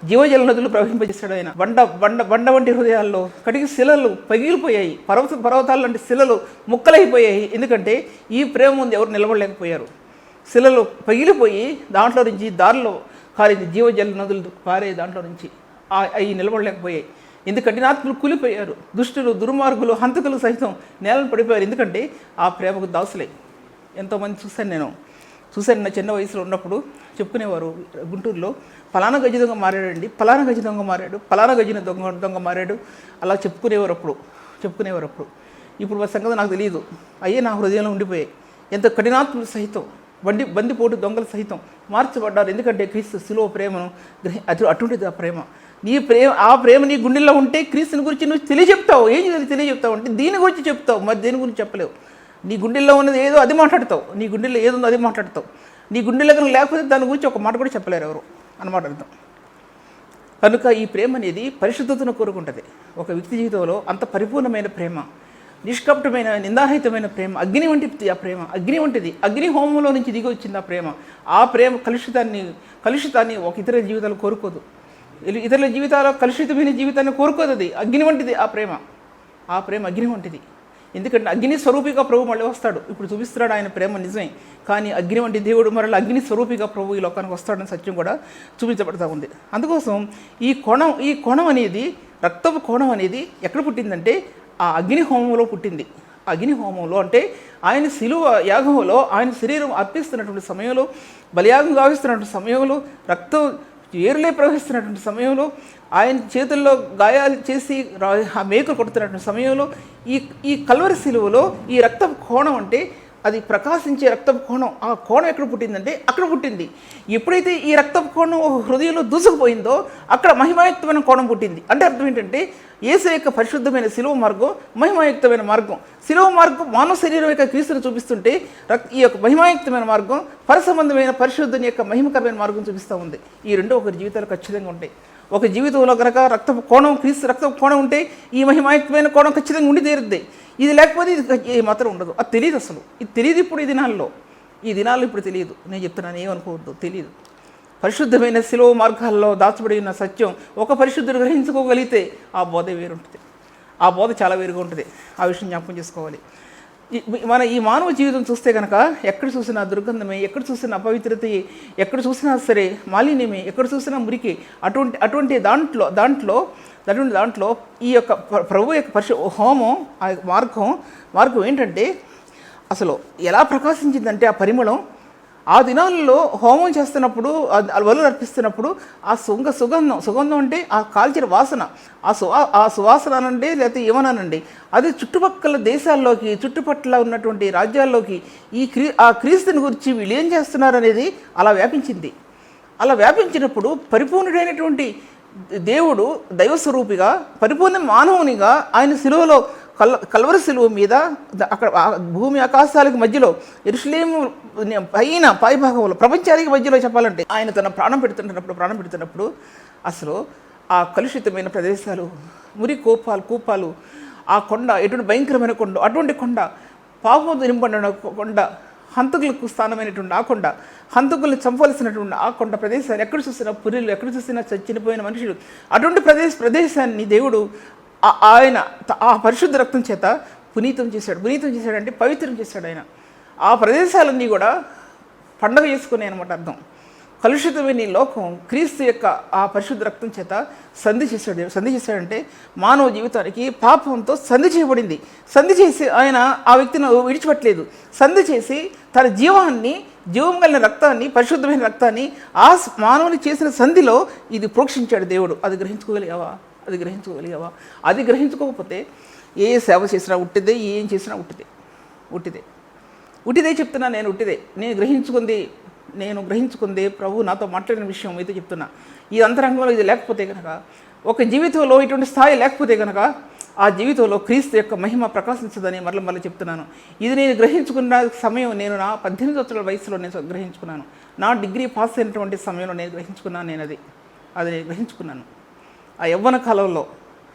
జీవజల నదులు ప్రవహింపజేస్తాడు ఆయన. బండ వంటి హృదయాల్లో కడిగి శిలలు పగిలిపోయాయి. పర్వతాల లాంటి శిలలు ముక్కలైపోయాయి. ఎందుకంటే ఈ ప్రేమ ముందు ఎవరు నిలబడలేకపోయారు. శిలలు పగిలిపోయి దాంట్లో నుంచి దారిలో కారింది జీవజల నదులు పారే దాంట్లో నుంచి అవి నిలబడలేకపోయాయి. ఎందుకంటే ఆత్మలు కూలిపోయారు. దుష్టులు, దుర్మార్గులు, హంతకులు సహితం నేలను పడిపోయారు. ఎందుకంటే ఆ ప్రేమకు దాసులై. ఎంతోమంది చూశాను నా చిన్న వయసులో ఉన్నప్పుడు చెప్పుకునేవారు, గుంటూరులో పలానా గజ దొంగ మారాడండి, పలానా గజ దొంగ మారాడు, పలానా గజిన దొంగ మారాడు, అలా చెప్పుకునేవారు అప్పుడు. ఇప్పుడు మా సంగతి నాకు తెలియదు. అయ్యే నా హృదయంలో ఉండిపోయాయి. ఎంత కఠినాత్ములు సహితం, బందిపోటు దొంగలు సహితం మార్చబడ్డారు. ఎందుకంటే క్రీస్తు శిలువ ప్రేమను అటువంటిది ఆ ప్రేమ నీ గుండెల్లో ఉంటే క్రీస్తుని గురించి నువ్వు తెలియజెప్తావు. ఏం తెలియజెప్తావు అంటే దీని గురించి చెప్తావు, మరి దేని గురించి చెప్పలేవు. నీ గుండెల్లో ఉన్నది ఏదో అది మాట్లాడతావు. నీ గుండెల్లో ఏదుందో అది మాట్లాడతావు. నీ గుండెల్లో కనుక లేకపోతే దాని గురించి ఒక మాట కూడా చెప్పలేరు ఎవరు అన్నమాట అర్థం. కనుక ఈ ప్రేమ అనేది పరిశుద్ధతను కోరుకుంటుంది. ఒక వ్యక్తి జీవితంలో అంత పరిపూర్ణమైన ప్రేమ, నిష్కపటమైన నిందారహితమైన ప్రేమ, అగ్ని వంటిది ఆ ప్రేమ. అగ్ని వంటిది, అగ్ని హోమంలో నుంచి దిగి వచ్చింది ఆ ప్రేమ కలుషితాన్ని ఒక ఇతర జీవితాలు కోరుకోదు. ఇతరుల జీవితాల్లో కలుషితమైన జీవితాన్ని కోరుకోదు. అది అగ్ని వంటిది ఆ ప్రేమ అగ్ని వంటిది. ఎందుకంటే అగ్ని స్వరూపిగా ప్రభు మళ్ళీ వస్తాడు. ఇప్పుడు చూపిస్తున్నాడు ఆయన ప్రేమ నిజమే, కానీ అగ్ని వంటి దేవుడు మరలా అగ్ని స్వరూపిగా ప్రభు ఈ లోకానికి వస్తాడని సత్యం కూడా చూపించబడుతూ ఉంది. అందుకోసం ఈ కోణం అనేది, రక్తపు కోణం అనేది ఎక్కడ పుట్టిందంటే ఆ అగ్ని హోమంలో పుట్టింది. అగ్ని హోమంలో అంటే ఆయన శిలువ యాగంలో ఆయన శరీరం అర్పిస్తున్నటువంటి సమయంలో, బలియాగం గావిస్తున్నటువంటి సమయంలో, రక్తం ఏరులే ప్రవహిస్తున్నటువంటి సమయంలో, ఆయన చేతుల్లో గాయాలు చేసి ఆ మేకులు కొడుతున్నటువంటి సమయంలో ఈ కల్వరి శిలువలో ఈ రక్తపు కోణం అంటే అది ప్రకాశించే రక్తపు కోణం. ఆ కోణం ఎక్కడ పుట్టిందంటే అక్కడ పుట్టింది. ఎప్పుడైతే ఈ రక్తపు కోణం హృదయంలో దూసుకుపోయిందో అక్కడ మహిమాయుక్తమైన కోణం పుట్టింది. అంటే అర్థం ఏంటంటే యేసు యొక్క పరిశుద్ధమైన శిలువ మార్గం మహిమాయుక్తమైన మార్గం. శిలువ మార్గం మానవ శరీరం యొక్క క్రీస్తుని చూపిస్తుంటే ఈ యొక్క మహిమాయుక్తమైన మార్గం పరసంబంధమైన పరిశుద్ధుని యొక్క మహిమకరమైన మార్గం చూపిస్తూ ఉంది. ఈ రెండు ఒకరి జీవితాలు ఖచ్చితంగా ఉంటాయి. ఒక జీవితంలో కనుక రక్తపు కోణం, క్రీస్తు రక్తపు కోణం ఉంటే ఈ మహిమాయుక్తమైన కోణం ఖచ్చితంగా ఉండి తీరుద్ది. ఇది లేకపోతే ఇది మాత్రం ఉండదు. అది తెలియదు అసలు. ఇది తెలియదు ఇప్పుడు ఈ దినాల్లో ఇప్పుడు తెలియదు. నేను చెప్తున్నాను, ఏమనుకోవద్దు, తెలియదు. పరిశుద్ధమైన శిలువ మార్గాల్లో దాచబడి ఉన్న సత్యం ఒక పరిశుద్ధుడు గ్రహించుకోగలిగితే ఆ బోధ వేరుంటుంది. ఆ బోధ చాలా వేరుగా ఉంటుంది. ఆ విషయం జ్ఞాపకం చేసుకోవాలి. మన ఈ మానవ జీవితం చూస్తే కనుక ఎక్కడ చూసినా దుర్గంధమే, ఎక్కడ చూసినా అపవిత్రత, ఎక్కడ చూసినా సరే మాలిన్యమే, ఎక్కడ చూసినా మురికి. అటువంటి దాంట్లో ఈ యొక్క ప్రభు యొక్క హోమం, ఆ మార్గం ఏంటంటే అసలు ఎలా ప్రకాశించిందంటే ఆ పరిమళం ఆ దినాలలో హోమం చేస్తున్నప్పుడు, బలులు అర్పిస్తున్నప్పుడు ఆ సుగంధం అంటే ఆ కాల్చిన వాసన, ఆ సువాసన అనండి లేకపోతే ఏమనానండి, అది చుట్టుపక్కల దేశాల్లోకి, చుట్టుపక్కల ఉన్నటువంటి రాజ్యాల్లోకి ఆ క్రీస్తుని గురించి వీళ్ళు ఏం చేస్తున్నారు అనేది అలా వ్యాపించింది. అలా వ్యాపించినప్పుడు పరిపూర్ణుడైనటువంటి దేవుడు దైవస్వరూపిగా, పరిపూర్ణ మానవునిగా ఆయన శిలువలో కల్వరి శిలువ మీద అక్కడ భూమి ఆకాశాలకు మధ్యలో యెరూషలేము పైభాగంలో ప్రపంచానికి మధ్యలో చెప్పాలంటే ఆయన తన ప్రాణం పెడుతున్నప్పుడు అసలు ఆ కలుషితమైన ప్రదేశాలు, మురి కూపాలు, ఆ కొండ ఎటువంటి భయంకరమైన కొండ, అటువంటి కొండ, పాపం నింపడిన కొండ, హంతకులకు స్థానమైనటువంటి ఆ కొండ, హంతకుల్ని చంపవలసినటువంటి ఆ కొండ ప్రదేశాలు, ఎక్కడ చూసినా పురిలు, ఎక్కడ చూసినా చనిపోయిన మనుషులు, అటువంటి ప్రదేశాన్ని దేవుడు ఆయన ఆ పరిశుద్ధ రక్తం చేత పునీతం చేశాడంటే పవిత్రం చేశాడు. ఆయన ఆ ప్రదేశాలన్నీ కూడా పండగ చేసుకునే అనమాట అర్థం. కలుషితమైన ఈ లోకం క్రీస్తు యొక్క ఆ పరిశుద్ధ రక్తం చేత సంధి చేశాడంటే మానవ జీవితానికి పాపంతో సంధి చేయబడింది. సంధి చేసి ఆయన ఆ వ్యక్తిని విడిచిపెట్టలేదు. సంధి చేసి తన జీవం కలిగిన రక్తాన్ని, పరిశుద్ధమైన రక్తాన్ని ఆ మానవుని చేసిన సంధిలో ఇది ప్రోక్షించాడు దేవుడు. అది గ్రహించుకోగలిగావా? అది గ్రహించుకోకపోతే ఏ సేవ చేసినా ఉట్టిదే, ఏం చేసినా ఉట్టిదే చెప్తున్నా. నేను గ్రహించుకుంది ప్రభు నాతో మాట్లాడిన విషయం మీతో చెప్తున్నా. ఈ అంతరంగంలో ఇది లేకపోతే కనుక, ఒక జీవితంలో ఇటువంటి స్థాయి లేకపోతే కనుక ఆ జీవితంలో క్రీస్తు యొక్క మహిమ ప్రకాశించదని మరల చెప్తున్నాను. ఇది నేను గ్రహించుకున్న సమయం, నేను నా 18 సంవత్సరాల వయసులో నేను గ్రహించుకున్నాను. నా డిగ్రీ పాస్ అయినటువంటి సమయంలో నేను గ్రహించుకున్నాను. అది గ్రహించుకున్నాను. ఆ యవ్వన కాలంలో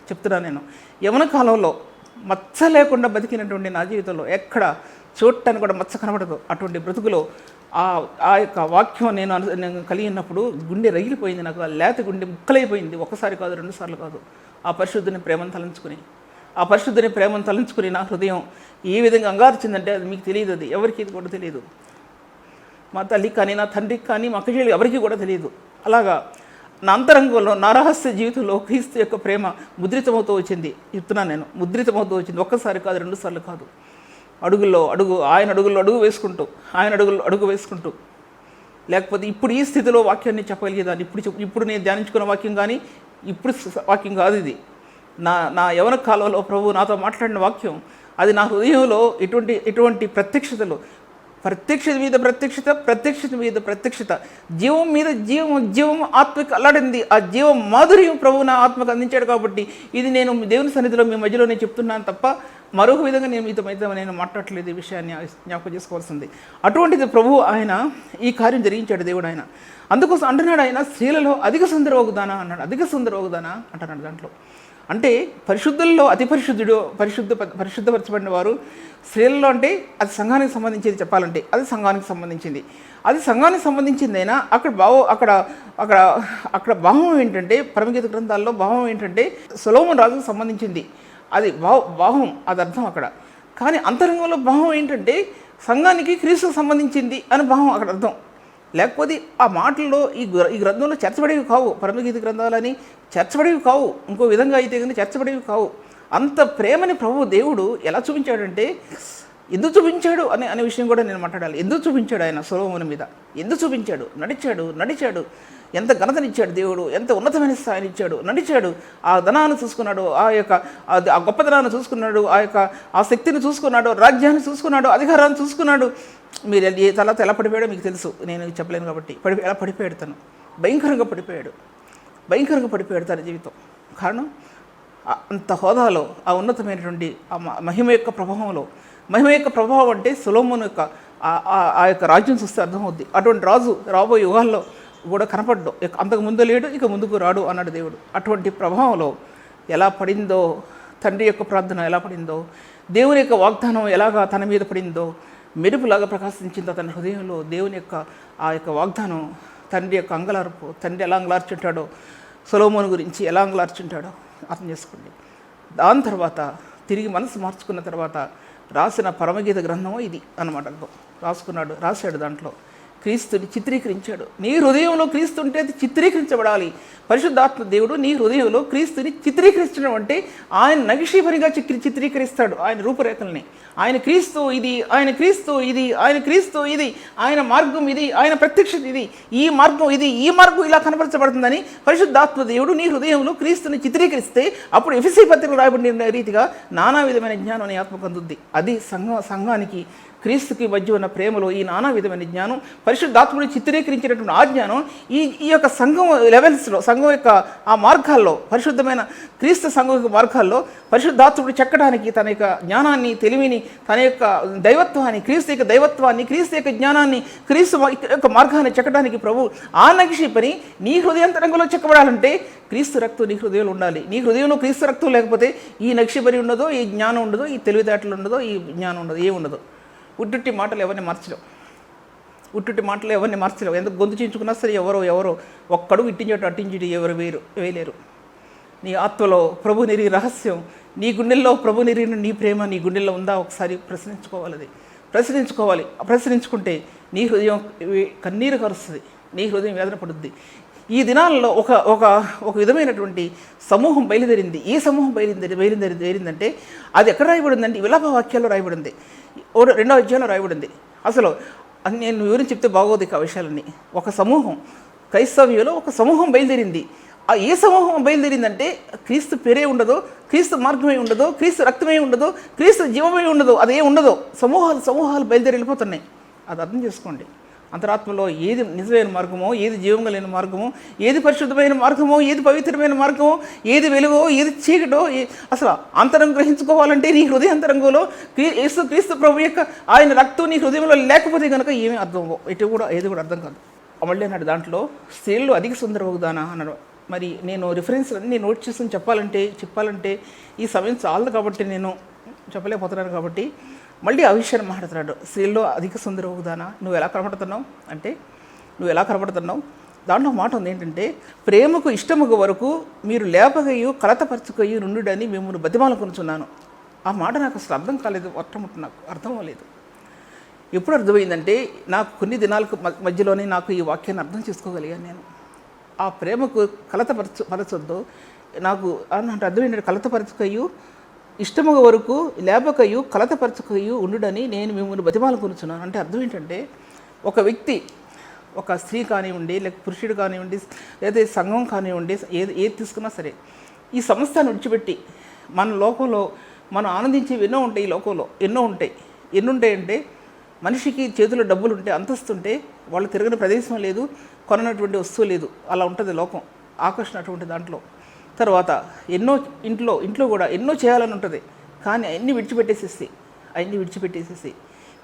చెప్తున్నాను. నేను యవ్వన కాలంలో మచ్చ లేకుండా బతికినటువంటి నా జీవితంలో ఎక్కడ చూడటానికి కూడా మచ్చ కనబడదు. అటువంటి బ్రతుకులో ఆ యొక్క వాక్యం నేను కలిగినప్పుడు గుండె రగిలిపోయింది. నాకు ఆ లేత గుండె ముక్కలైపోయింది. ఒక్కసారి కాదు, 2 సార్లు కాదు. ఆ పరిశుద్ధుని ప్రేమను తలంచుకుని నా హృదయం ఏ విధంగా అంగార్చిందంటే అది మీకు తెలియదు. అది ఎవరికి ఇది కూడా తెలియదు. మా తల్లికి కానీ, నా తండ్రికి కానీ, మా అక్కచెల్లి ఎవరికి కూడా తెలియదు. అలాగా నా అంతరంగంలో, నా రహస్య జీవితంలో క్రీస్తు యొక్క ప్రేమ ముద్రితమవుతూ వచ్చింది. చెప్తున్నాను నేను, ముద్రితమవుతూ వచ్చింది. ఒక్కసారి కాదు, 2 సార్లు కాదు. ఆయన అడుగుల్లో అడుగు వేసుకుంటూ లేకపోతే ఇప్పుడు ఈ స్థితిలో వాక్యాన్ని చెప్పగలిగేదాన్ని. ఇప్పుడు నేను ధ్యానించుకున్న వాక్యం కానీ ఇప్పుడు వాక్యం కాదు ఇది. నా యవన కాలంలో ప్రభు నాతో మాట్లాడిన వాక్యం, అది నా హృదయంలో ఎటువంటి ప్రత్యక్షతలు, ప్రత్యక్షత మీద ప్రత్యక్షత, జీవం మీద జీవం ఆత్మకి అల్లాడింది. ఆ జీవం మాధుర్యం ప్రభు నా ఆత్మకు అందించాడు. కాబట్టి ఇది నేను దేవుని సన్నిధిలో మీ మధ్యలో నేను చెప్తున్నాను తప్ప మరొక విధంగా నేను మీతో నేను మాట్లాడట్లేదు. ఈ విషయాన్ని జ్ఞాపకం చేసుకోవాల్సింది. అటువంటిది ప్రభు ఆయన ఈ కార్యం జరిగించాడు దేవుడు. ఆయన అందుకోసం అంటున్నాడు, ఆయన స్త్రీలలో అధిక సుందరవగుదానా అన్నాడు. అంటున్నాడు దాంట్లో. అంటే పరిశుద్ధుల్లో అతి పరిశుద్ధపరచబడిన వారు స్త్రీలలో, అంటే అది సంఘానికి సంబంధించింది. చెప్పాలంటే అది సంఘానికి సంబంధించిందైనా అక్కడ భావం ఏంటంటే, పరమగీత గ్రంథాల్లో భావం ఏంటంటే సొలొమోను రాజుకు సంబంధించింది. అది భావం, అది అర్థం అక్కడ. కానీ అంతరంగంలో భావం ఏంటంటే సంఘానికి క్రీస్తుకు సంబంధించింది అని భావం అక్కడ అర్థం. లేకపోతే ఆ మాటల్లో ఈ గ్రంథంలో చేర్చబడేవి కావు. పరమగీత గ్రంథాలని చేర్చబడేవి కావు. ఇంకో విధంగా అయితే కానీ చేర్చబడేవి కావు. అంత ప్రేమని ప్రభు దేవుడు ఎలా చూపించాడంటే, ఎందుకు చూపించాడు అనే విషయం కూడా నేను మాట్లాడాలి. ఎందుకు చూపించాడు ఆయన సొలొమోను మీద? ఎందుకు చూపించాడు? నడిచాడు. ఎంత ఘనతనిచ్చాడు దేవుడు, ఎంత ఉన్నతమైన స్థాయిని ఇచ్చాడు. నడిచాడు. ఆ ధనాన్ని చూసుకున్నాడు, ఆ గొప్పతనాన్ని చూసుకున్నాడు, ఆ శక్తిని చూసుకున్నాడు, రాజ్యాన్ని చూసుకున్నాడు, అధికారాన్ని చూసుకున్నాడు. మీరు తర్వాత ఎలా పడిపోయాడో మీకు తెలుసు, నేను చెప్పలేను కాబట్టి. ఎలా పడిపోయాడు తను? భయంకరంగా పడిపోయాడు తన జీవితం. కారణం అంత హోదాలో, ఆ ఉన్నతమైనటువంటి ఆ మహిమ యొక్క ప్రభావం అంటే సొలొమోను యొక్క ఆ యొక్క రాజ్యం చూస్తే అర్థమవుద్ది. అటువంటి రాజు రాబోయే యుగాల్లో కూడా కనపడ్డు. అంతకు ముందు లేడు, ఇక ముందుకు రాడు అన్నాడు దేవుడు. అటువంటి ప్రభావంలో ఎలా పడిందో, తండ్రి యొక్క ప్రార్థన ఎలా పడిందో, దేవుని యొక్క వాగ్దానం ఎలాగా తన మీద పడిందో, మెరుపులాగా ప్రకాశించిందో తన హృదయంలో దేవుని యొక్క ఆ యొక్క వాగ్దానం. తండ్రి యొక్క అంగలార్పు, తండ్రి ఎలా అంగలార్చుంటాడో, సొలొమోను గురించి ఎలా అంగలార్చుంటాడో అర్థం చేసుకోండి. దాని తర్వాత తిరిగి మనసు మార్చుకున్న తర్వాత రాసిన పరమగీత గ్రంథము ఇది అన్నమాట. రాశాడు దాంట్లో క్రీస్తుని చిత్రీకరించాడు. నీ హృదయంలో క్రీస్తు ఉంటే అది చిత్రీకరించబడాలి. పరిశుద్ధాత్మ దేవుడు నీ హృదయంలో క్రీస్తుని చిత్రీకరించడం అంటే ఆయన నగిషీపరిగా చిత్రీకరిస్తాడు ఆయన రూపురేఖల్ని. ఆయన క్రీస్తు ఇది, ఆయన క్రీస్తు ఇది, ఆయన క్రీస్తు ఇది, ఆయన మార్గం ఇది, ఆయన ప్రత్యక్షత ఇది, ఈ మార్గం ఇది, ఈ మార్గం ఇలా కనపరచబడుతుందని పరిశుద్ధాత్మ దేవుడు నీ హృదయంలో క్రీస్తుని చిత్రీకరిస్తే అప్పుడు ఎఫెసీ పత్రికలో రాయబడిన రీతిగా నానా విధమైన జ్ఞానం నీ ఆత్మకు అందుద్ది. అది సంఘానికి క్రీస్తుకి మధ్య ఉన్న ప్రేమలో ఈ నానా విధమైన జ్ఞానం, పరిశుద్ధాత్ముడు చిత్రీకరించినటువంటి ఆ జ్ఞానం ఈ యొక్క సంఘం లెవెల్స్లో, సంఘం యొక్క ఆ మార్గాల్లో, పరిశుద్ధమైన క్రీస్తు సంఘం యొక్క మార్గాల్లో పరిశుద్ధాత్ముడు చెక్కడానికి తన యొక్క జ్ఞానాన్ని, తెలివిని, తన యొక్క దైవత్వాన్ని, క్రీస్తు యొక్క దైవత్వాన్ని, క్రీస్తు యొక్క జ్ఞానాన్ని, క్రీస్తు యొక్క మార్గాన్ని చెక్కడానికి ప్రభు ఆ నగిషి పని నీ హృదయాంతరంగంలో చెక్కబడాలంటే క్రీస్తు రక్తం నీ హృదయంలో ఉండాలి. నీ హృదయంలో క్రీస్తు రక్తం లేకపోతే ఈ నగిషి పని ఉండదో, ఈ జ్ఞానం ఉండదో, ఈ తెలివితేటలు ఉండదో, ఈ జ్ఞానం ఉండదు, ఏముండదు. ఉట్టుట్టి మాటలు ఎవరిని మార్చలేవు. ఎంత గొంతు చించుకున్నా సరే ఎవరో ఒక్కడు ఇట్టించట అట్టించటి ఎవరు వేయలేరు. నీ ఆత్మలో ప్రభు నిరి రహస్యం, నీ గుండెల్లో ప్రభు నిరిగిన నీ ప్రేమ నీ గుండెల్లో ఉందా ఒకసారి ప్రశ్నించుకోవాలి. ప్రశ్నించుకుంటే నీ హృదయం కన్నీరు కరుస్తుంది, నీ హృదయం వేదన పడుద్ది. ఈ దినాలలో ఒక విధమైనటువంటి సమూహం బయలుదేరింది. ఏ సమూహం బయలుదేరిందంటే అది ఎక్కడ రాయబడిందంటే విలాప వాక్యాల్లో రాయబడింది, 2వ అధ్యాయంలో రాయబడింది. అసలు నేను వివరించి చెప్తే బాగోదు ఆ విషయాలన్నీ. ఒక సమూహం, క్రైస్తవ్యంలో ఒక సమూహం బయలుదేరింది. ఏ సమూహం బయలుదేరిందంటే క్రీస్తు పేరే ఉండదు, క్రీస్తు మార్గమే ఉండదు, క్రీస్తు రక్తమే ఉండదు, క్రీస్తు జీవమే ఉండదు, అదే ఉండదు. సమూహాలు బయలుదేరి వెళ్ళిపోతున్నాయి. అది అర్థం చేసుకోండి. అంతరాత్మలో ఏది నిజమైన మార్గమో, ఏది జీవం కలిగిన మార్గమో, ఏది పరిశుద్ధమైన మార్గమో, ఏది పవిత్రమైన మార్గమో, ఏది వెలుగో, ఏది చీకటో, అసలు అంతరం గ్రహించుకోవాలంటే నీ హృదయాంతరంగంలో క్రీస్తు ప్రభు యొక్క ఆయన రక్తం నీ హృదయంలో లేకపోతే కనుక ఏమీ అర్థం ఏది కూడా అర్థం కాదు. మళ్ళీ అన్నాడు దాంట్లో స్త్రీలు అధిక సుందరవుదానా అన్నాడు. మరి నేను రిఫరెన్స్ అన్నీ నోట్ చేసుకుని చెప్పాలంటే ఈ సమయం చాలదు కాబట్టి నేను చెప్పలేకపోతున్నాను. కాబట్టి మళ్ళీ ఆ విషయాన్ని మాట్లాడుతున్నాడు. స్త్రీల్లో అధిక సుందరవుదానా, నువ్వు ఎలా కనపడుతున్నావు దాంట్లో మాట ఉంది ఏంటంటే, ప్రేమకు ఇష్టముకు వరకు మీరు లేపగయు కలతపరచుకయు నుండుడని మిమ్మల్ని బతిమాలకొనుచున్నాను. ఆ మాట నాకు అసలు అర్థం కాలేదు, నాకు అర్థం అవ్వలేదు. ఎప్పుడు అర్థమైందంటే నాకు కొన్ని దినాలకు మధ్యలోనే నాకు ఈ వాక్యాన్ని అర్థం చేసుకోగలిగాను నేను. ఆ ప్రేమకు కలతపరచొద్దు నాకు అర్థమైందంటే, కలతపరచుకయు ఇష్టముగా వరకు లేపకయు కలతపరచుకయు ఉండుడని నేను మిమ్మల్ని బతిమాలకొనుచున్నాను. అంటే అర్థం ఏంటంటే, ఒక వ్యక్తి, ఒక స్త్రీ కానివ్వండి, లేక పురుషుడు కానివ్వండి, లేదా సంఘం కానివ్వండి, ఏది తీసుకున్నా సరే ఈ సంస్థను విడిచిపెట్టి మన లోకంలో మనం ఆనందించేవి ఎన్నో ఉంటాయి. ఈ లోకంలో ఎన్నో ఉంటాయంటే మనిషికి చేతిలో డబ్బులు ఉంటే, అంతస్తుంటే, వాళ్ళు తిరగని ప్రదేశం లేదు, కొననటువంటి వస్తువు లేదు, అలా ఉంటుంది లోకం. ఆకర్షణ అటువంటి దాంట్లో. తర్వాత ఇంట్లో కూడా ఎన్నో చేయాలని ఉంటుంది, కానీ అవన్నీ విడిచిపెట్టేసేసి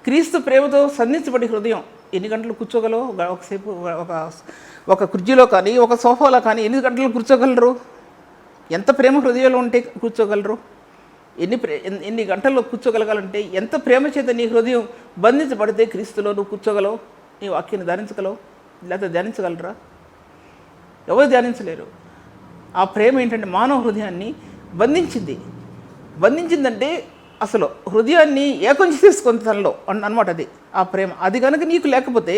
క్రీస్తు ప్రేమతో సంధించబడి హృదయం ఎన్ని గంటలు కూర్చోగలవు? ఒకసేపు ఒక కుర్చీలో కానీ, ఒక సోఫాలో కానీ ఎన్ని గంటలు కూర్చోగలరు? ఎంత ప్రేమ హృదయంలో ఉంటే కూర్చోగలరు? ఎన్ని గంటల్లో కూర్చోగలగాలంటే, ఎంత ప్రేమ చేత నీ హృదయం బంధించబడితే క్రీస్తులో నువ్వు కూర్చోగలవు, నీ వాక్యాన్ని ధ్యానించగలవు? లేకపోతే ధ్యానించగలరా? ఎవరు ధ్యానించలేరు. ఆ ప్రేమ ఏంటంటే మానవ హృదయాన్ని బంధించిందంటే అసలు హృదయాన్ని ఏకం చేసుకొని తనలో అన్నమాట. అది ఆ ప్రేమ. అది కనుక నీకు లేకపోతే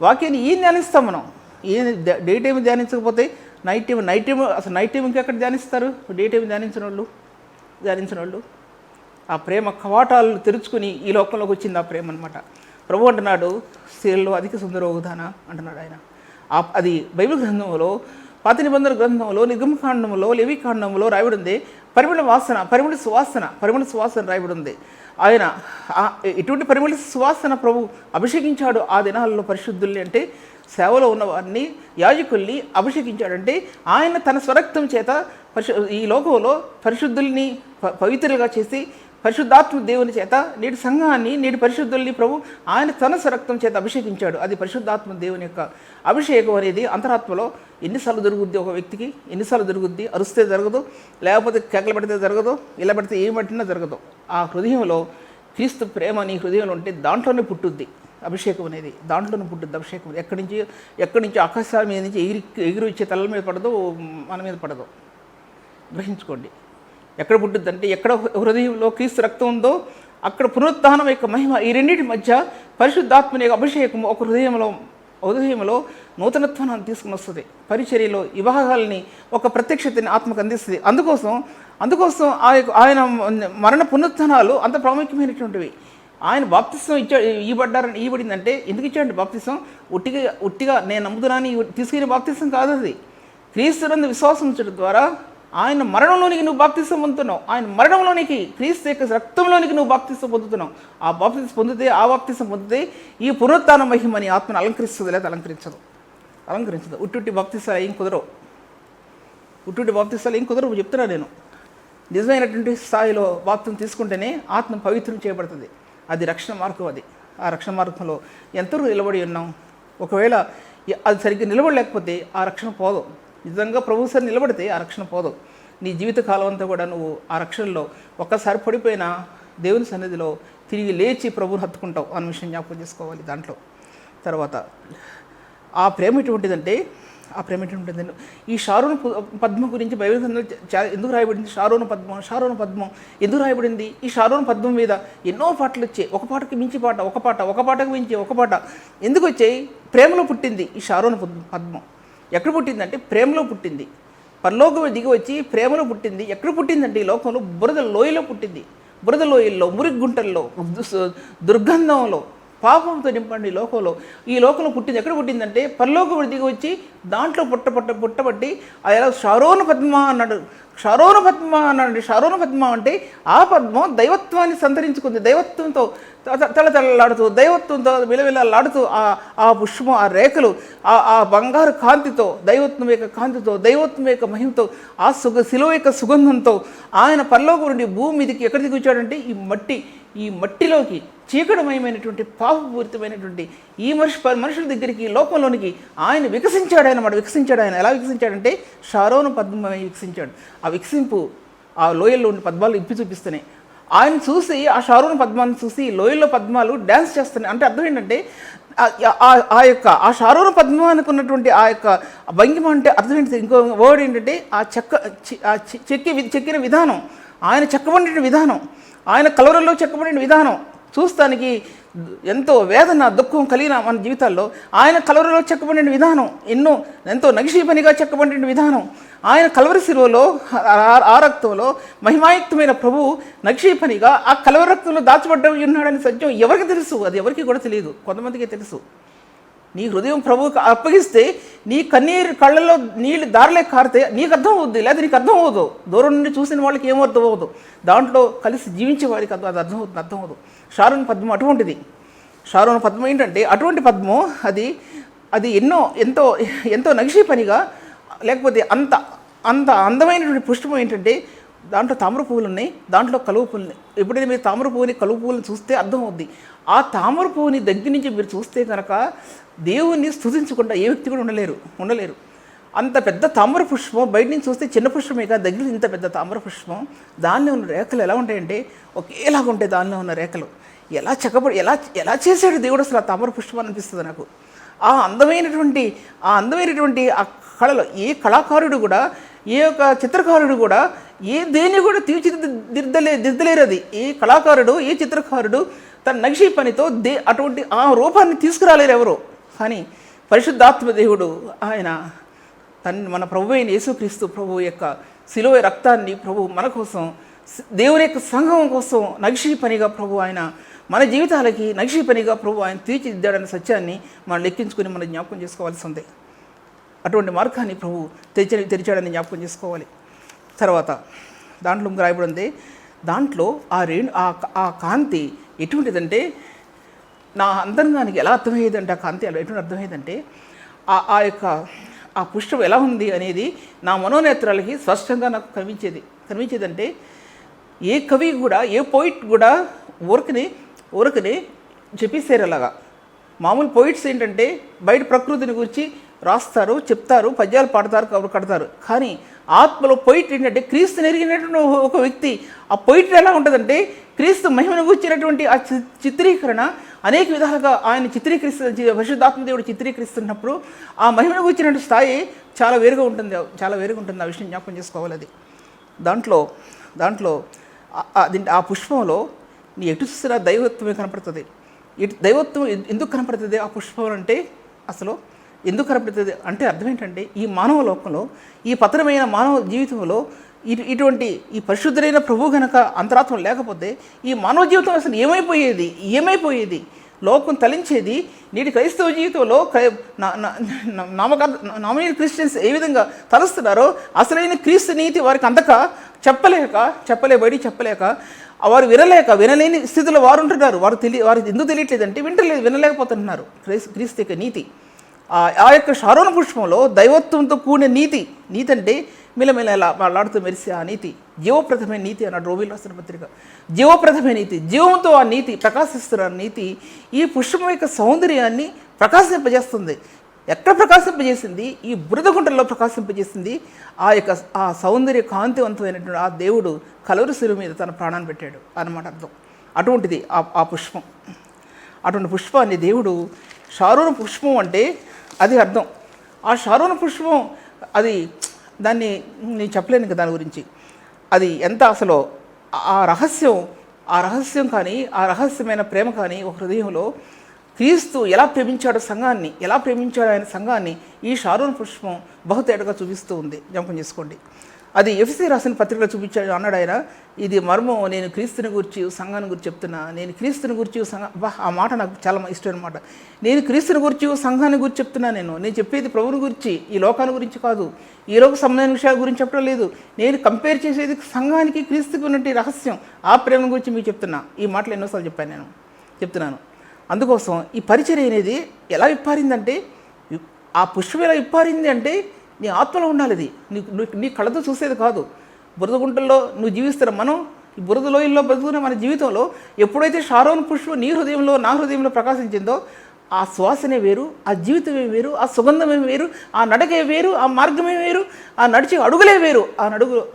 వాక్యాన్ని ఏం ధ్యానిస్తాం మనం? డే టైం ధ్యానించకపోతే నైట్ టైం అసలు నైట్ టైం ఇంకెక్కడ ధ్యానిస్తారు? డే టైం ధ్యానించిన వాళ్ళు ఆ ప్రేమ కవాటాలు తెరుచుకుని ఈ లోకంలోకి వచ్చింది ఆ ప్రేమ అనమాట. ప్రభు అంటున్నాడు, స్త్రీల్లో అధిక సుందరవుదానా అంటున్నాడు ఆయన. అది బైబిల్ గ్రంథంలో, పాత నిబంధన గ్రంథంలో, నిర్గమకాండంలో, లేవికాండంలో రాయబడింది. పరిమళ సువాసన రాయబడింది. ఆయన ఇటువంటి పరిమళ సువాసన ప్రభు అభిషేకించాడు ఆ దినాల్లో పరిశుద్ధుల్ని. అంటే సేవలో ఉన్న వారిని, యాజకుల్ని అభిషేకించాడంటే ఆయన తన స్వరక్తం చేత ఈ లోకంలో పరిశుద్ధుల్ని పవిత్రులుగా చేసి, పరిశుద్ధాత్మ దేవుని చేత నేటి సంఘాన్ని, నేటి పరిశుద్ధుల్ని ప్రభు ఆయన తన స్వరక్తం చేత అభిషేకించాడు. అది పరిశుద్ధాత్మ దేవుని యొక్క అభిషేకం అనేది అంతరాత్మలో ఎన్నిసార్లు జరుగుద్ది? ఒక వ్యక్తికి ఎన్నిసార్లు జరుగుద్ది? అరుస్తే జరగదు, లేకపోతే కేకలు పెడితే జరగదు, ఇలా పెడితే ఏం పట్టినా జరగదు. ఆ హృదయంలో క్రీస్తు ప్రేమ నీ హృదయంలో ఉంటే దాంట్లోనే పుట్టుద్ది అభిషేకం అనేది. దాంట్లోనే పుట్టుద్ది అభిషేకం. ఎక్కడి నుంచి ఆకాశాల మీద నుంచి ఎగిరి ఇచ్చే తల మీద పడదో, మన మీద పడదో గ్రహించుకోండి. ఎక్కడ పుట్టుద్ది అంటే, ఎక్కడ హృదయంలో క్రీస్తు రక్తం ఉందో అక్కడ పునరుత్థానం యొక్క మహిమ, ఈ రెండింటి మధ్య పరిశుద్ధాత్మని యొక్క అభిషేకం ఒక హృదయంలో నూతనత్వాన్ని తీసుకుని వస్తుంది. పరిచర్యలో వివాహాలని ఒక ప్రత్యక్షతని ఆత్మకు అందిస్తుంది. అందుకోసం ఆయన మరణ పునరుత్థానాలు అంత ప్రాముఖ్యమైనటువంటివి. ఆయన బాప్తిసం ఇవ్వబడిందంటే ఎందుకు ఇచ్చాడు బాప్తిసం? ఉట్టిగా నేను నమ్ముతున్నాను తీసుకునే బాప్తిసం కాదు అది. క్రీస్తునందు విశ్వాసం ఉంచడం ద్వారా ఆయన మరణంలోనికి నువ్వు బాప్తిసం పొందుతున్నావు. ఆయన మరణంలోనికి, క్రీస్తు యొక్క రక్తంలోనికి నువ్వు బాప్తిసం పొందుతున్నావు. ఆ బాప్తిసం పొందితే ఈ పునరుత్థాన మహిమని ఆత్మను అలంకరిస్తుంది, లేదా అలంకరించదు. ఉట్టుట్టి బాప్తిసాలు ఏం కుదరవు. చెప్తున్నా నేను. నిజమైనటువంటి స్థాయిలో బాప్తిసం తీసుకుంటేనే ఆత్మ పవిత్రం చేయబడుతుంది. అది రక్షణ మార్గం. ఆ రక్షణ మార్గంలో ఎంతవరకు నిలబడి ఉన్నాం? ఒకవేళ అది సరిగ్గా నిలబడలేకపోతే ఆ రక్షణ పోదు. నిజంగా ప్రభు సరి నిలబడితే ఆ రక్షణ పోదు. నీ జీవితకాలం అంతా కూడా నువ్వు ఆ రక్షణలో ఒక్కసారి పడిపోయినా దేవుని సన్నిధిలో తిరిగి లేచి ప్రభువుని హత్తుకుంటావు అన్న విషయం జ్ఞాపకం చేసుకోవాలి. దాంట్లో తర్వాత ఆ ప్రేమ ఎటువంటిదంటే ఈ షారోను పద్మ గురించి బైబిల్ ఎందుకు రాయబడింది? షారోను పద్మం ఎందుకు రాయబడింది? ఈ షారోను పద్మం మీద ఎన్నో పాటలు వచ్చాయి. ఒక పాటకి మించి పాట, ఒక పాటకు మించి ఒక పాట ఎందుకు వచ్చాయి? ప్రేమలో పుట్టింది ఈ షారోను పద్మం. ఎక్కడ పుట్టిందంటే ప్రేమలో పుట్టింది. పరలోకం దిగి వచ్చి ప్రేమలో పుట్టింది. ఎక్కడ పుట్టిందంటే ఈ లోకంలో బురద లోయలో పుట్టింది. బురద లోయల్లో, మురికి గుంటల్లో, దుర్గంధంలో, పాపంతో నింపండి ఈ లోకంలో పుట్టింది. ఎక్కడ పుట్టిందంటే పరలోకం దిగి వచ్చి దాంట్లో పుట్టబట్టి అలా షారోను పద్మ అన్నాడు. షారోను పద్మ అంటే ఆ పద్మం దైవత్వాన్ని సంతరించుకుంది. దైవత్వంతో తళతళలాడుతూ, దైవత్వంతో విలవిలాడుతూ ఆ పుష్పం, ఆ రేఖలు, ఆ బంగారు కాంతితో, దైవత్వం యొక్క కాంతితో, దైవత్వం యొక్క మహిమతో, ఆ శిలువ యొక్క సుగంధంతో ఆయన పరలోకం నుండి భూమి మీదకి ఎక్కడ దిగి వచ్చాడంటే ఈ మట్టిలోకి, చీకటమయమైనటువంటి పాపపూరితమైనటువంటి ఈ మనుషుల దగ్గరికి, లోకంలోనికి ఆయన వికసించాడు. ఆయన ఎలా వికసించాడంటే షారోను పద్మమై వికసించాడు. ఆ వికసింపు ఆ లోయల్లో ఉండి పద్మాలు ఇప్పి చూపిస్తున్నాయి. ఆయన చూసి, ఆ షారోను పద్మాన్ని చూసి లోయల్లో పద్మాలు డ్యాన్స్ చేస్తున్నాయి. అంటే అర్థం ఏంటంటే ఆ షారోను పద్మానికి ఉన్నటువంటి ఆ యొక్క భంగిమ అంటే అర్థం ఏంటి? ఇంకో వర్డ్ ఏంటంటే ఆ చెక్కిన విధానం, ఆయన చెక్కబడిన విధానం, ఆయన కలవరలో చెక్కబడిన విధానం చూస్తానికి ఎంతో వేదన, దుఃఖం కలిగిన మన జీవితాల్లో ఆయన కలవరలో చెక్కబడిన విధానం, ఎంతో నగిషీ పనిగా చెక్కబడిన విధానం, ఆయన కలవరి శిలువలో ఆ రక్తంలో మహిమాయుక్తమైన ప్రభువు నగిషీ పనిగా ఆ కలవరి రక్తంలో దాచబడ్డ ఉన్నాడని సత్యం ఎవరికి తెలుసు? అది ఎవరికి కూడా తెలియదు, కొంతమందికే తెలుసు. నీ హృదయం ప్రభువుకి అప్పగిస్తే నీ కళ్ళల్లో నీళ్ళు దారిలే కారితే నీకు అర్థం అవుద్ది, లేదా నీకు అర్థం అవ్వదు. దూరం నుండి చూసిన వాళ్ళకి ఏమో అర్థం అవ్వదు, దాంట్లో కలిసి జీవించే వారికి అది అర్థం అవ్వదు. షారోను పద్మం అటువంటిది. షారోను పద్మం ఏంటంటే అటువంటి పద్మం అది ఎంతో నగిషీ పనిగా, లేకపోతే అంత అందమైనటువంటి పుష్పం ఏంటంటే దాంట్లో తామర పువ్వులు ఉన్నాయి, దాంట్లో కలువ పువ్వులు. ఎప్పుడైనా మీరు తామర పువ్వుని, కలువ పువ్వులను చూస్తే అర్థం అవుద్ది. ఆ తామర పువ్వుని దగ్గర నుంచి మీరు చూస్తే కనుక దేవుణ్ణి స్తుతించకుండా ఏ వ్యక్తి కూడా ఉండలేరు. అంత పెద్ద తామర పుష్పం బయట నుంచి చూస్తే చిన్న పుష్పమే కాదు, దగ్గర ఇంత పెద్ద తామర పుష్పం. దానిలో ఉన్న రేఖలు ఎలా ఉంటాయంటే ఒకేలాగా ఉంటాయి. దానిలో ఉన్న రేఖలు ఎలా చేశాడు దేవుడు అసలు ఆ తామర పుష్పం అనిపిస్తుంది నాకు. ఆ అందమైనటువంటి ఆ కళలో ఏ కళాకారుడు కూడా, ఏ యొక్క చిత్రకారుడు కూడా దేన్ని కూడా తీర్చిదిద్దలేరు. అది ఏ కళాకారుడు, ఏ చిత్రకారుడు తన నగిషీ పనితో అటువంటి ఆ రూపాన్ని తీసుకురాలేరు ఎవరు. కానీ పరిశుద్ధాత్మ దేవుడు ఆయన మన ప్రభు అయిన యేసుక్రీస్తు ప్రభు యొక్క శిలువ రక్తాన్ని ప్రభు మన కోసం, దేవుని యొక్క సంఘం కోసం నగిషీ పనిగా ప్రభు ఆయన మన జీవితాలకి నగిషీ పనిగా ప్రభు ఆయన తీర్చిదిద్దాడనే సత్యాన్ని మనం లెక్కించుకుని మనం జ్ఞాపకం చేసుకోవాల్సి ఉంది. అటువంటి మార్గాన్ని ప్రభు తెరిచాడని జ్ఞాపకం చేసుకోవాలి. తర్వాత దాంట్లో రాయబడింది, దాంట్లో ఆ కాంతి ఎటువంటిదంటే నా అంతరంగానికి ఎలా అర్థమయ్యేదంటే, ఆ కాంతి ఎటువంటి అర్థమయ్యేదంటే ఆ పుష్పం ఎలా ఉంది అనేది నా మనోనేత్రాలకి స్పష్టంగా నాకు కనిపించేదంటే ఏ కవి కూడా, ఏ పోయిట్ కూడా ఊరకనే చెప్పేసారు అలాగా. మామూలు పోయిట్స్ ఏంటంటే బయట ప్రకృతిని గురించి రాస్తారు, చెప్తారు, పద్యాలు పాడతారు, కబురు కడతారు. కానీ ఆత్మలో పొయిట్ ఏంటంటే క్రీస్తు ఎరిగినటువంటి ఒక వ్యక్తి. ఆ పొయిట్ ఎలా ఉంటుందంటే క్రీస్తు మహిమను గురించినటువంటి ఆ చిత్రీకరణ అనేక విధాలుగా ఆయన పరిశుద్ధాత్మ దేవుడు చిత్రీకరిస్తున్నప్పుడు ఆ మహిమను గురించినటువంటి స్థాయి చాలా వేరుగా ఉంటుంది. ఆ విషయం జ్ఞాపకం చేసుకోవాలి. అది దాంట్లో ఆ పుష్పంలో నీ ఎటు చూసినా దైవత్వమే కనపడుతుంది. దైవత్వం ఎందుకు కనపడుతుంది ఆ పుష్పం అంటే? అసలు ఎందుకు కనపడుతుంది అంటే అర్థం ఏంటంటే, ఈ మానవ లోకంలో, ఈ పతనమైన మానవ జీవితంలో ఇటువంటి ఈ పరిశుద్ధులైన ప్రభు గనక అంతరాత్మ లేకపోతే ఈ మానవ జీవితం అసలు ఏమైపోయేది? లోకం తలించేది. నేటి క్రైస్తవ జీవితంలో నామినల్ క్రిస్టియన్స్ ఏ విధంగా తలుస్తున్నారో అసలైన క్రీస్తు నీతి వారికి అందక చెప్పలేక వారు వినలేని స్థితిలో వారు ఉంటున్నారు. వారు ఎందుకు తెలియట్లేదంటే వినలేకపోతున్నారు క్రీస్తు యొక్క నీతి. ఆ యొక్క షారోను పుష్పంలో దైవత్వంతో కూడిన నీతి అంటే మిలమిల మాట్లాడుతూ మెరిసే ఆ నీతి జీవప్రదమైన నీతి అన్నాడు రోమిల్లో రాసిన పత్రిక. జీవప్రదమైన నీతి, జీవంతో ఆ నీతి ప్రకాశిస్తున్న నీతి ఈ పుష్పం యొక్క సౌందర్యాన్ని ప్రకాశింపజేస్తుంది. ఎక్కడ ప్రకాశింపజేసింది? ఈ బురదగుంటల్లో ప్రకాశింపజేసింది. ఆ సౌందర్య కాంతివంతమైనటువంటి ఆ దేవుడు కలవరి శిలువ మీద తన ప్రాణాన్ని పెట్టాడు అన్నమాట అర్థం. అటువంటిది ఆ పుష్పం. అటువంటి పుష్పాన్ని దేవుడు షారోను పుష్పం అంటే అది అర్థం. ఆ షారోను పుష్పం దాన్ని నేను చెప్పలేను కదా దాని గురించి. అది ఎంత అసలు ఆ రహస్యం కానీ, ఆ రహస్యమైన ప్రేమ కానీ ఒక హృదయంలో క్రీస్తు ఎలా ప్రేమించాడు ఆయన సంఘాన్ని ఈ షారోను పుష్పం బహుతేటగా చూపిస్తూ ఉంది. జ్ఞాపకం చేసుకోండి. అది ఎఫెసీ రాసిన పత్రికలో చూపించాడు అన్నాడు ఆయన. ఇది మర్మం, నేను క్రీస్తుని గురించి సంఘాన్ని గురించి చెప్తున్నా. నేను క్రీస్తుని గురించి ఆ మాట నాకు చాలా ఇష్టం అనమాట. నేను క్రీస్తుని గురించి సంఘాన్ని గురించి చెప్తున్నా. నేను చెప్పేది ప్రభువుని గురించి, ఈ లోకాన్ని గురించి కాదు, ఈ లోక సంబంధమైన విషయాల గురించి చెప్పడం లేదు. నేను కంపేర్ చేసేది సంఘానికి క్రీస్తుకి ఉన్నటువంటి రహస్యం, ఆ ప్రేమ గురించి మీకు చెప్తున్నా. ఈ మాటలు ఎన్నోసార్లు చెప్తున్నాను. అందుకోసం ఈ పరిచర్య అనేది ఎలా విప్పారిందంటే, ఆ పుష్పం ఎలా విప్పారింది అంటే నీ ఆత్మలో ఉండాలి. అది నీ కళ్ళతో చూసేది కాదు. బురదగుంటల్లో నువ్వు జీవిస్తున్న మనం, ఈ బురద లోయల్లో బతుకున్న మన జీవితంలో ఎప్పుడైతే షారోను పుష్పం నీ హృదయంలో, నా హృదయంలో ప్రకాశించిందో ఆ శ్వాసనే వేరు, ఆ జీవితమే వేరు, ఆ సుగంధమే వేరు, ఆ నడకే వేరు, ఆ మార్గమే వేరు, ఆ నడిచే అడుగులే వేరు. ఆ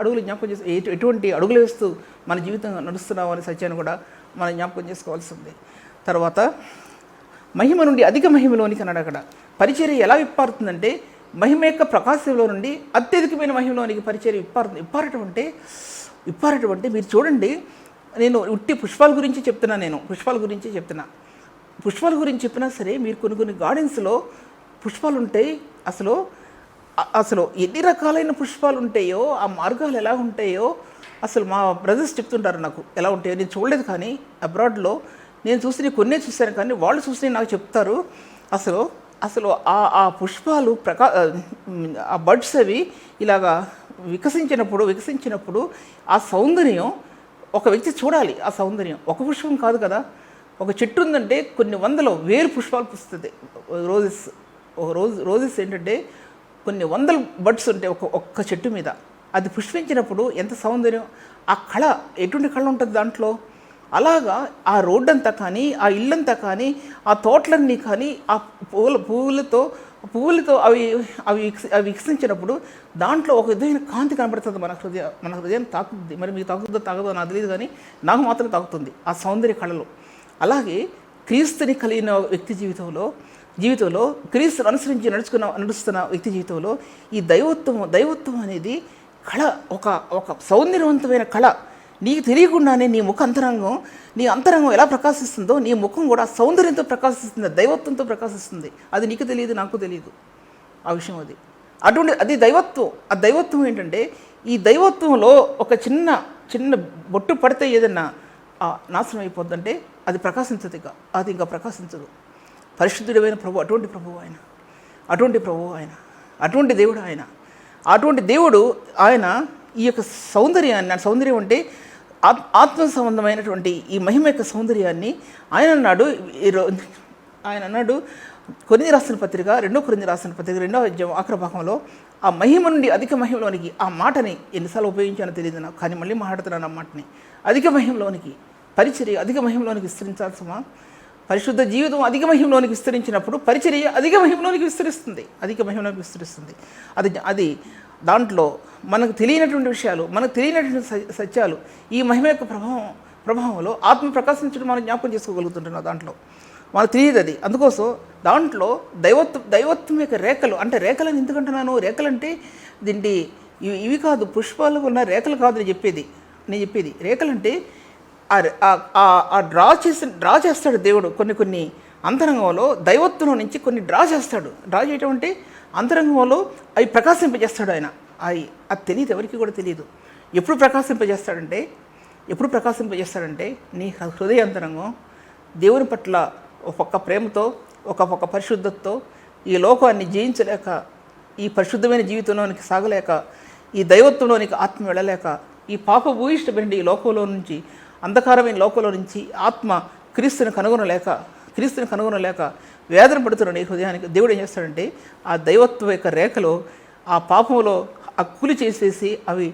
అడుగులు జ్ఞాపకం చేసి ఎటువంటి అడుగులు వేస్తూ మన జీవితం నడుస్తున్నాం అనే సత్యాన్ని కూడా మనం జ్ఞాపకం చేసుకోవాల్సి ఉంది. తర్వాత మహిమ నుండి అధిక మహిమలోనికి అన్నాడు. అక్కడ పరిచర్య ఎలా విప్పారుతుందంటే మహిమ యొక్క ప్రకాశంలో నుండి అత్యధికమైన మహిమలోనికి పరిచర్య విప్పారటం అంటే మీరు చూడండి. నేను ఉట్టి పుష్పాల గురించి చెప్తున్నా. పుష్పాల గురించి చెప్పినా సరే మీరు కొన్ని గార్డెన్స్లో పుష్పాలు ఉంటాయి. అసలు ఎన్ని రకాలైన పుష్పాలు ఉంటాయో, ఆ మార్గాలు ఎలా ఉంటాయో అసలు మా బ్రదర్స్ చెప్తుంటారు నాకు ఎలా ఉంటాయో. నేను చూడలేదు కానీ అబ్రాడ్లో నేను కొన్నే చూశాను కానీ వాళ్ళు చూసి నాకు చెప్తారు. అసలు ఆ పుష్పాలు ఆ బడ్స్ అవి ఇలాగా వికసించినప్పుడు ఆ సౌందర్యం ఒక వ్యక్తి చూడాలి. ఆ సౌందర్యం ఒక పుష్పం కాదు కదా. ఒక చెట్టు ఉందంటే కొన్ని వందల వేరు పుష్పాలు పూస్తుంది. రోజెస్ ఏంటంటే కొన్ని వందల బడ్స్ ఉంటాయి ఒక్క చెట్టు మీద. అది పుష్పించినప్పుడు ఎంత సౌందర్యం, ఆ కళ ఎటువంటి కళ ఉంటుంది దాంట్లో. అలాగా ఆ రోడ్డంతా కానీ, ఆ ఇల్లంతా కానీ, ఆ తోటలన్నీ కానీ ఆ పువ్వులతో అవి వికసించినప్పుడు దాంట్లో ఒక విధమైన కాంతి కనబడుతుంది. మన హృదయాన్ని తాకుతుంది. మరి మీకు తాకుతుందో నాకు తెలియదు కానీ నాకు మాత్రం తాకుతుంది ఆ సౌందర్య కళలో. అలాగే క్రీస్తుని కలిగిన వ్యక్తి జీవితంలో క్రీస్తుని అనుసరించి నడుస్తున్న వ్యక్తి జీవితంలో ఈ దైవత్వం అనేది కళ, ఒక సౌందర్యవంతమైన కళ. నీకు తెలియకుండానే నీ అంతరంగం ఎలా ప్రకాశిస్తుందో నీ ముఖం కూడా సౌందర్యంతో ప్రకాశిస్తుంది, దైవత్వంతో ప్రకాశిస్తుంది. అది నీకు తెలియదు, నాకు తెలియదు ఆ విషయం. అది దైవత్వం. ఆ దైవత్వం ఏంటంటే ఈ దైవత్వంలో ఒక చిన్న బొట్టు పడితే ఏదన్నా నాశనం అయిపోద్దంటే అది ప్రకాశించదు. అది ఇంకా ప్రకాశించదు. పరిశుద్ధుడైన ప్రభు, అటువంటి ప్రభువు ఆయన, అటువంటి దేవుడు ఆయన ఈ యొక్క సౌందర్యం అంటే ఆత్మ సంబంధమైనటువంటి ఈ మహిమ యొక్క సౌందర్యాన్ని ఆయన అన్నాడు కొరింథీ రాసిన పత్రిక 2 కొరింథీ రాసిన పత్రిక 2వ అధ్యాయం ఆఖరి భాగంలో ఆ మహిమ నుండి అధిక మహిమలోనికి, ఆ మాటని ఎన్నిసార్లు ఉపయోగించానో తెలియదు నాకు, కానీ మళ్ళీ మాట్లాడుతున్నాను. ఆ మాటని అధిక మహిమలోనికి, పరిచర్య అధిక మహిమలోనికి విస్తరించాల్సమా? పరిశుద్ధ జీవితం అధిక మహిమలోనికి విస్తరించినప్పుడు పరిచర్య అధిక మహిమలోనికి విస్తరిస్తుంది. అది దాంట్లో మనకు తెలియనటువంటి విషయాలు, మనకు తెలియనటువంటి సత్యాలు, ఈ మహిమ యొక్క ప్రభావంలో ఆత్మ ప్రకాశించడం మనం జ్ఞాపకం చేసుకోగలుగుతుంటున్నాం. దాంట్లో మనకు తెలియదు అది. అందుకోసం దాంట్లో దైవత్వం యొక్క రేఖలు, అంటే రేఖలను ఎందుకంటున్నాను, రేఖలంటే దీంటి ఇవి కాదు, పుష్పాలు ఉన్న రేఖలు కాదు నేను చెప్పేది. రేఖలంటే డ్రా చేస్తాడు దేవుడు కొన్ని అంతరంగంలో దైవత్వం నుంచి కొన్ని డ్రా చేస్తాడు. డ్రా చేయటం అంటే అంతరంగంలో అవి ప్రకాశింపజేస్తాడు ఆయన. అది తెలియదు, ఎవరికి కూడా తెలియదు. ఎప్పుడు ప్రకాశింపజేస్తాడంటే నీ హృదయ అంతరంగం దేవుని పట్ల ఒక పక్క ప్రేమతో, ఒక పక్క పరిశుద్ధతతో, ఈ లోకాన్ని జయించలేక, ఈ పరిశుద్ధమైన జీవితంలోనికి సాగలేక, ఈ దైవత్వంలోనికి ఆత్మ వెళ్ళలేక, ఈ పాప భూయిష్టమైన ఈ లోకంలో నుంచి, అంధకారమైన లోకంలో నుంచి ఆత్మ క్రీస్తుని కనుగొనలేక వేదన పడుతున్న నీ హృదయానికి దేవుడు ఏం చేస్తాడంటే ఆ దైవత్వం యొక్క రేఖలో ఆ పాపంలో అక్కులు చేసేసి అవి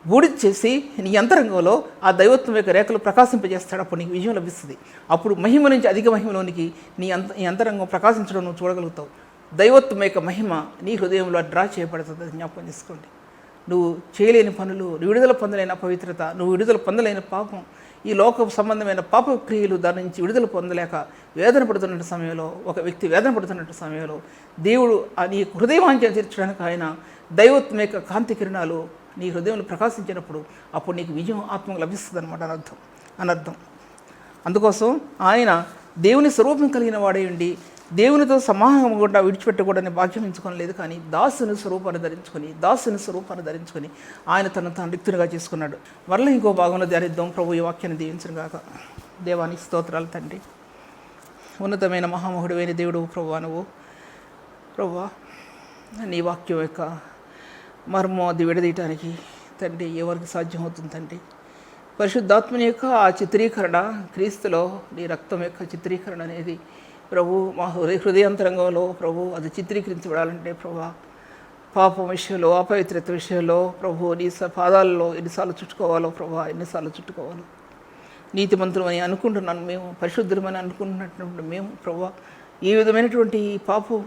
బూడిద చేసి నీ అంతరంగంలో ఆ దైవత్వం యొక్క రేఖలు ప్రకాశింపజేస్తాడు. అప్పుడు నీకు విజయం లభిస్తుంది. అప్పుడు మహిమ నుంచి అధిక మహిమలోనికి నీ అంతరంగం ప్రకాశించడం నువ్వు చూడగలుగుతావు. దైవత్వం యొక్క మహిమ నీ హృదయంలో డ్రా చేయబడుతుంది. జ్ఞాపకం చేసుకోండి. నువ్వు చేయలేని పనులు, విడుదల పొందలేని అపవిత్రత, నువ్వు విడుదల పొందలేని పాపం, ఈ లోక సంబంధమైన పాప క్రియలు దాని నుంచి విడుదల పొందలేక వేదన పడుతున్న సమయంలో, ఒక వ్యక్తి వేదన పడుతున్న సమయంలో దేవుడు నీ హృదయవాంఛను తీర్చడానికి ఆయన దైవత్వం యొక్క కాంతి కిరణాలు నీ హృదయంలో ప్రకాశించినప్పుడు అప్పుడు నీకు విజయం ఆత్మకు లభిస్తుంది అనమాట అనర్థం. అందుకోసం ఆయన దేవుని స్వరూపం కలిగిన వాడై ఉండి దేవునితో సమానంగా కూడా విడిచిపెట్టకూడని భాగ్యం ఎంచుకోలేదు. కానీ దాసుని స్వరూపాన్ని ధరించుకొని ఆయన తాను రిక్తునిగా చేసుకున్నాడు. మరలా ఇంకో భాగంలో ధ్యానిద్దాం. ప్రభు ఈ వాక్యాన్ని దీవించును గాక. దేవానికి స్తోత్రాలు తండ్రి. ఉన్నతమైన మహామహుడైన దేవుడు ప్రభువా, నువ్వు ప్రభువా నీ వాక్యం యొక్క మర్మం అది విడదీయటానికి తండ్రి ఎవరికి సాధ్యమవుతుంది తండ్రి? పరిశుద్ధాత్మని యొక్క ఆ చిత్రీకరణ, క్రీస్తులో నీ రక్తం యొక్క చిత్రీకరణ అనేది ప్రభు మా హృదయాంతరంగంలో ప్రభు అది చిత్రీకరించబడాలంటే ప్రభా పాపం విషయంలో, అపవిత్రత విషయంలో ప్రభు నీ పాదాలలో ఎన్నిసార్లు చుట్టుకోవాలో ప్రభా, ఎన్నిసార్లు చుట్టుకోవాలో. నీతిమంతులమని అనుకుంటున్నాను మేము, పరిశుద్ధులమని అనుకుంటున్నటువంటి మేము ప్రభా ఈ విధమైనటువంటి పాప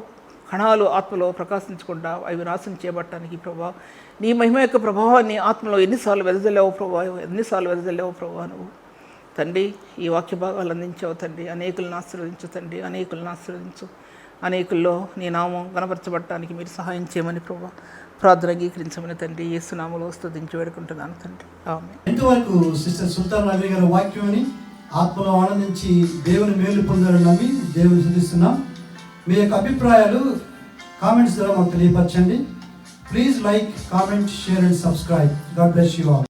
కణాలు ఆత్మలో ప్రకాశించకుండా అవి నాశనం చేయబట్టడానికి ప్రభా నీ మహిమ యొక్క ప్రభావాన్ని ఆత్మలో ఎన్నిసార్లు వెదజల్లావు ప్రభా నువ్వు తండ్రి. ఈ వాక్య భాగాలు అందించావు తండ్రి. అనేకులను ఆశీర్వదించు, అనేకుల్లో నీ నామం కనపరచబడటానికి మీరు సహాయం చేయమని ప్రభా ప్రార్థన అంగీకరించమని తండ్రి యేసు నామములో స్తుతించి వేడుకుంటున్నాను తండ్రి. ఆమేన్. ఇంతవరకు సిస్టర్ సుల్తాన్ నబీ గారి వాక్యాన్ని ఆత్మలో ఆనందించి దేవుని మేలు పొందాలని నమ్మి దేవుని స్తుతిస్తున్నాం. మీ యొక్క అభిప్రాయాలు కామెంట్స్ ద్వారా మాకు తెలియపరచండి. Please like, comment, share and subscribe. God bless you all.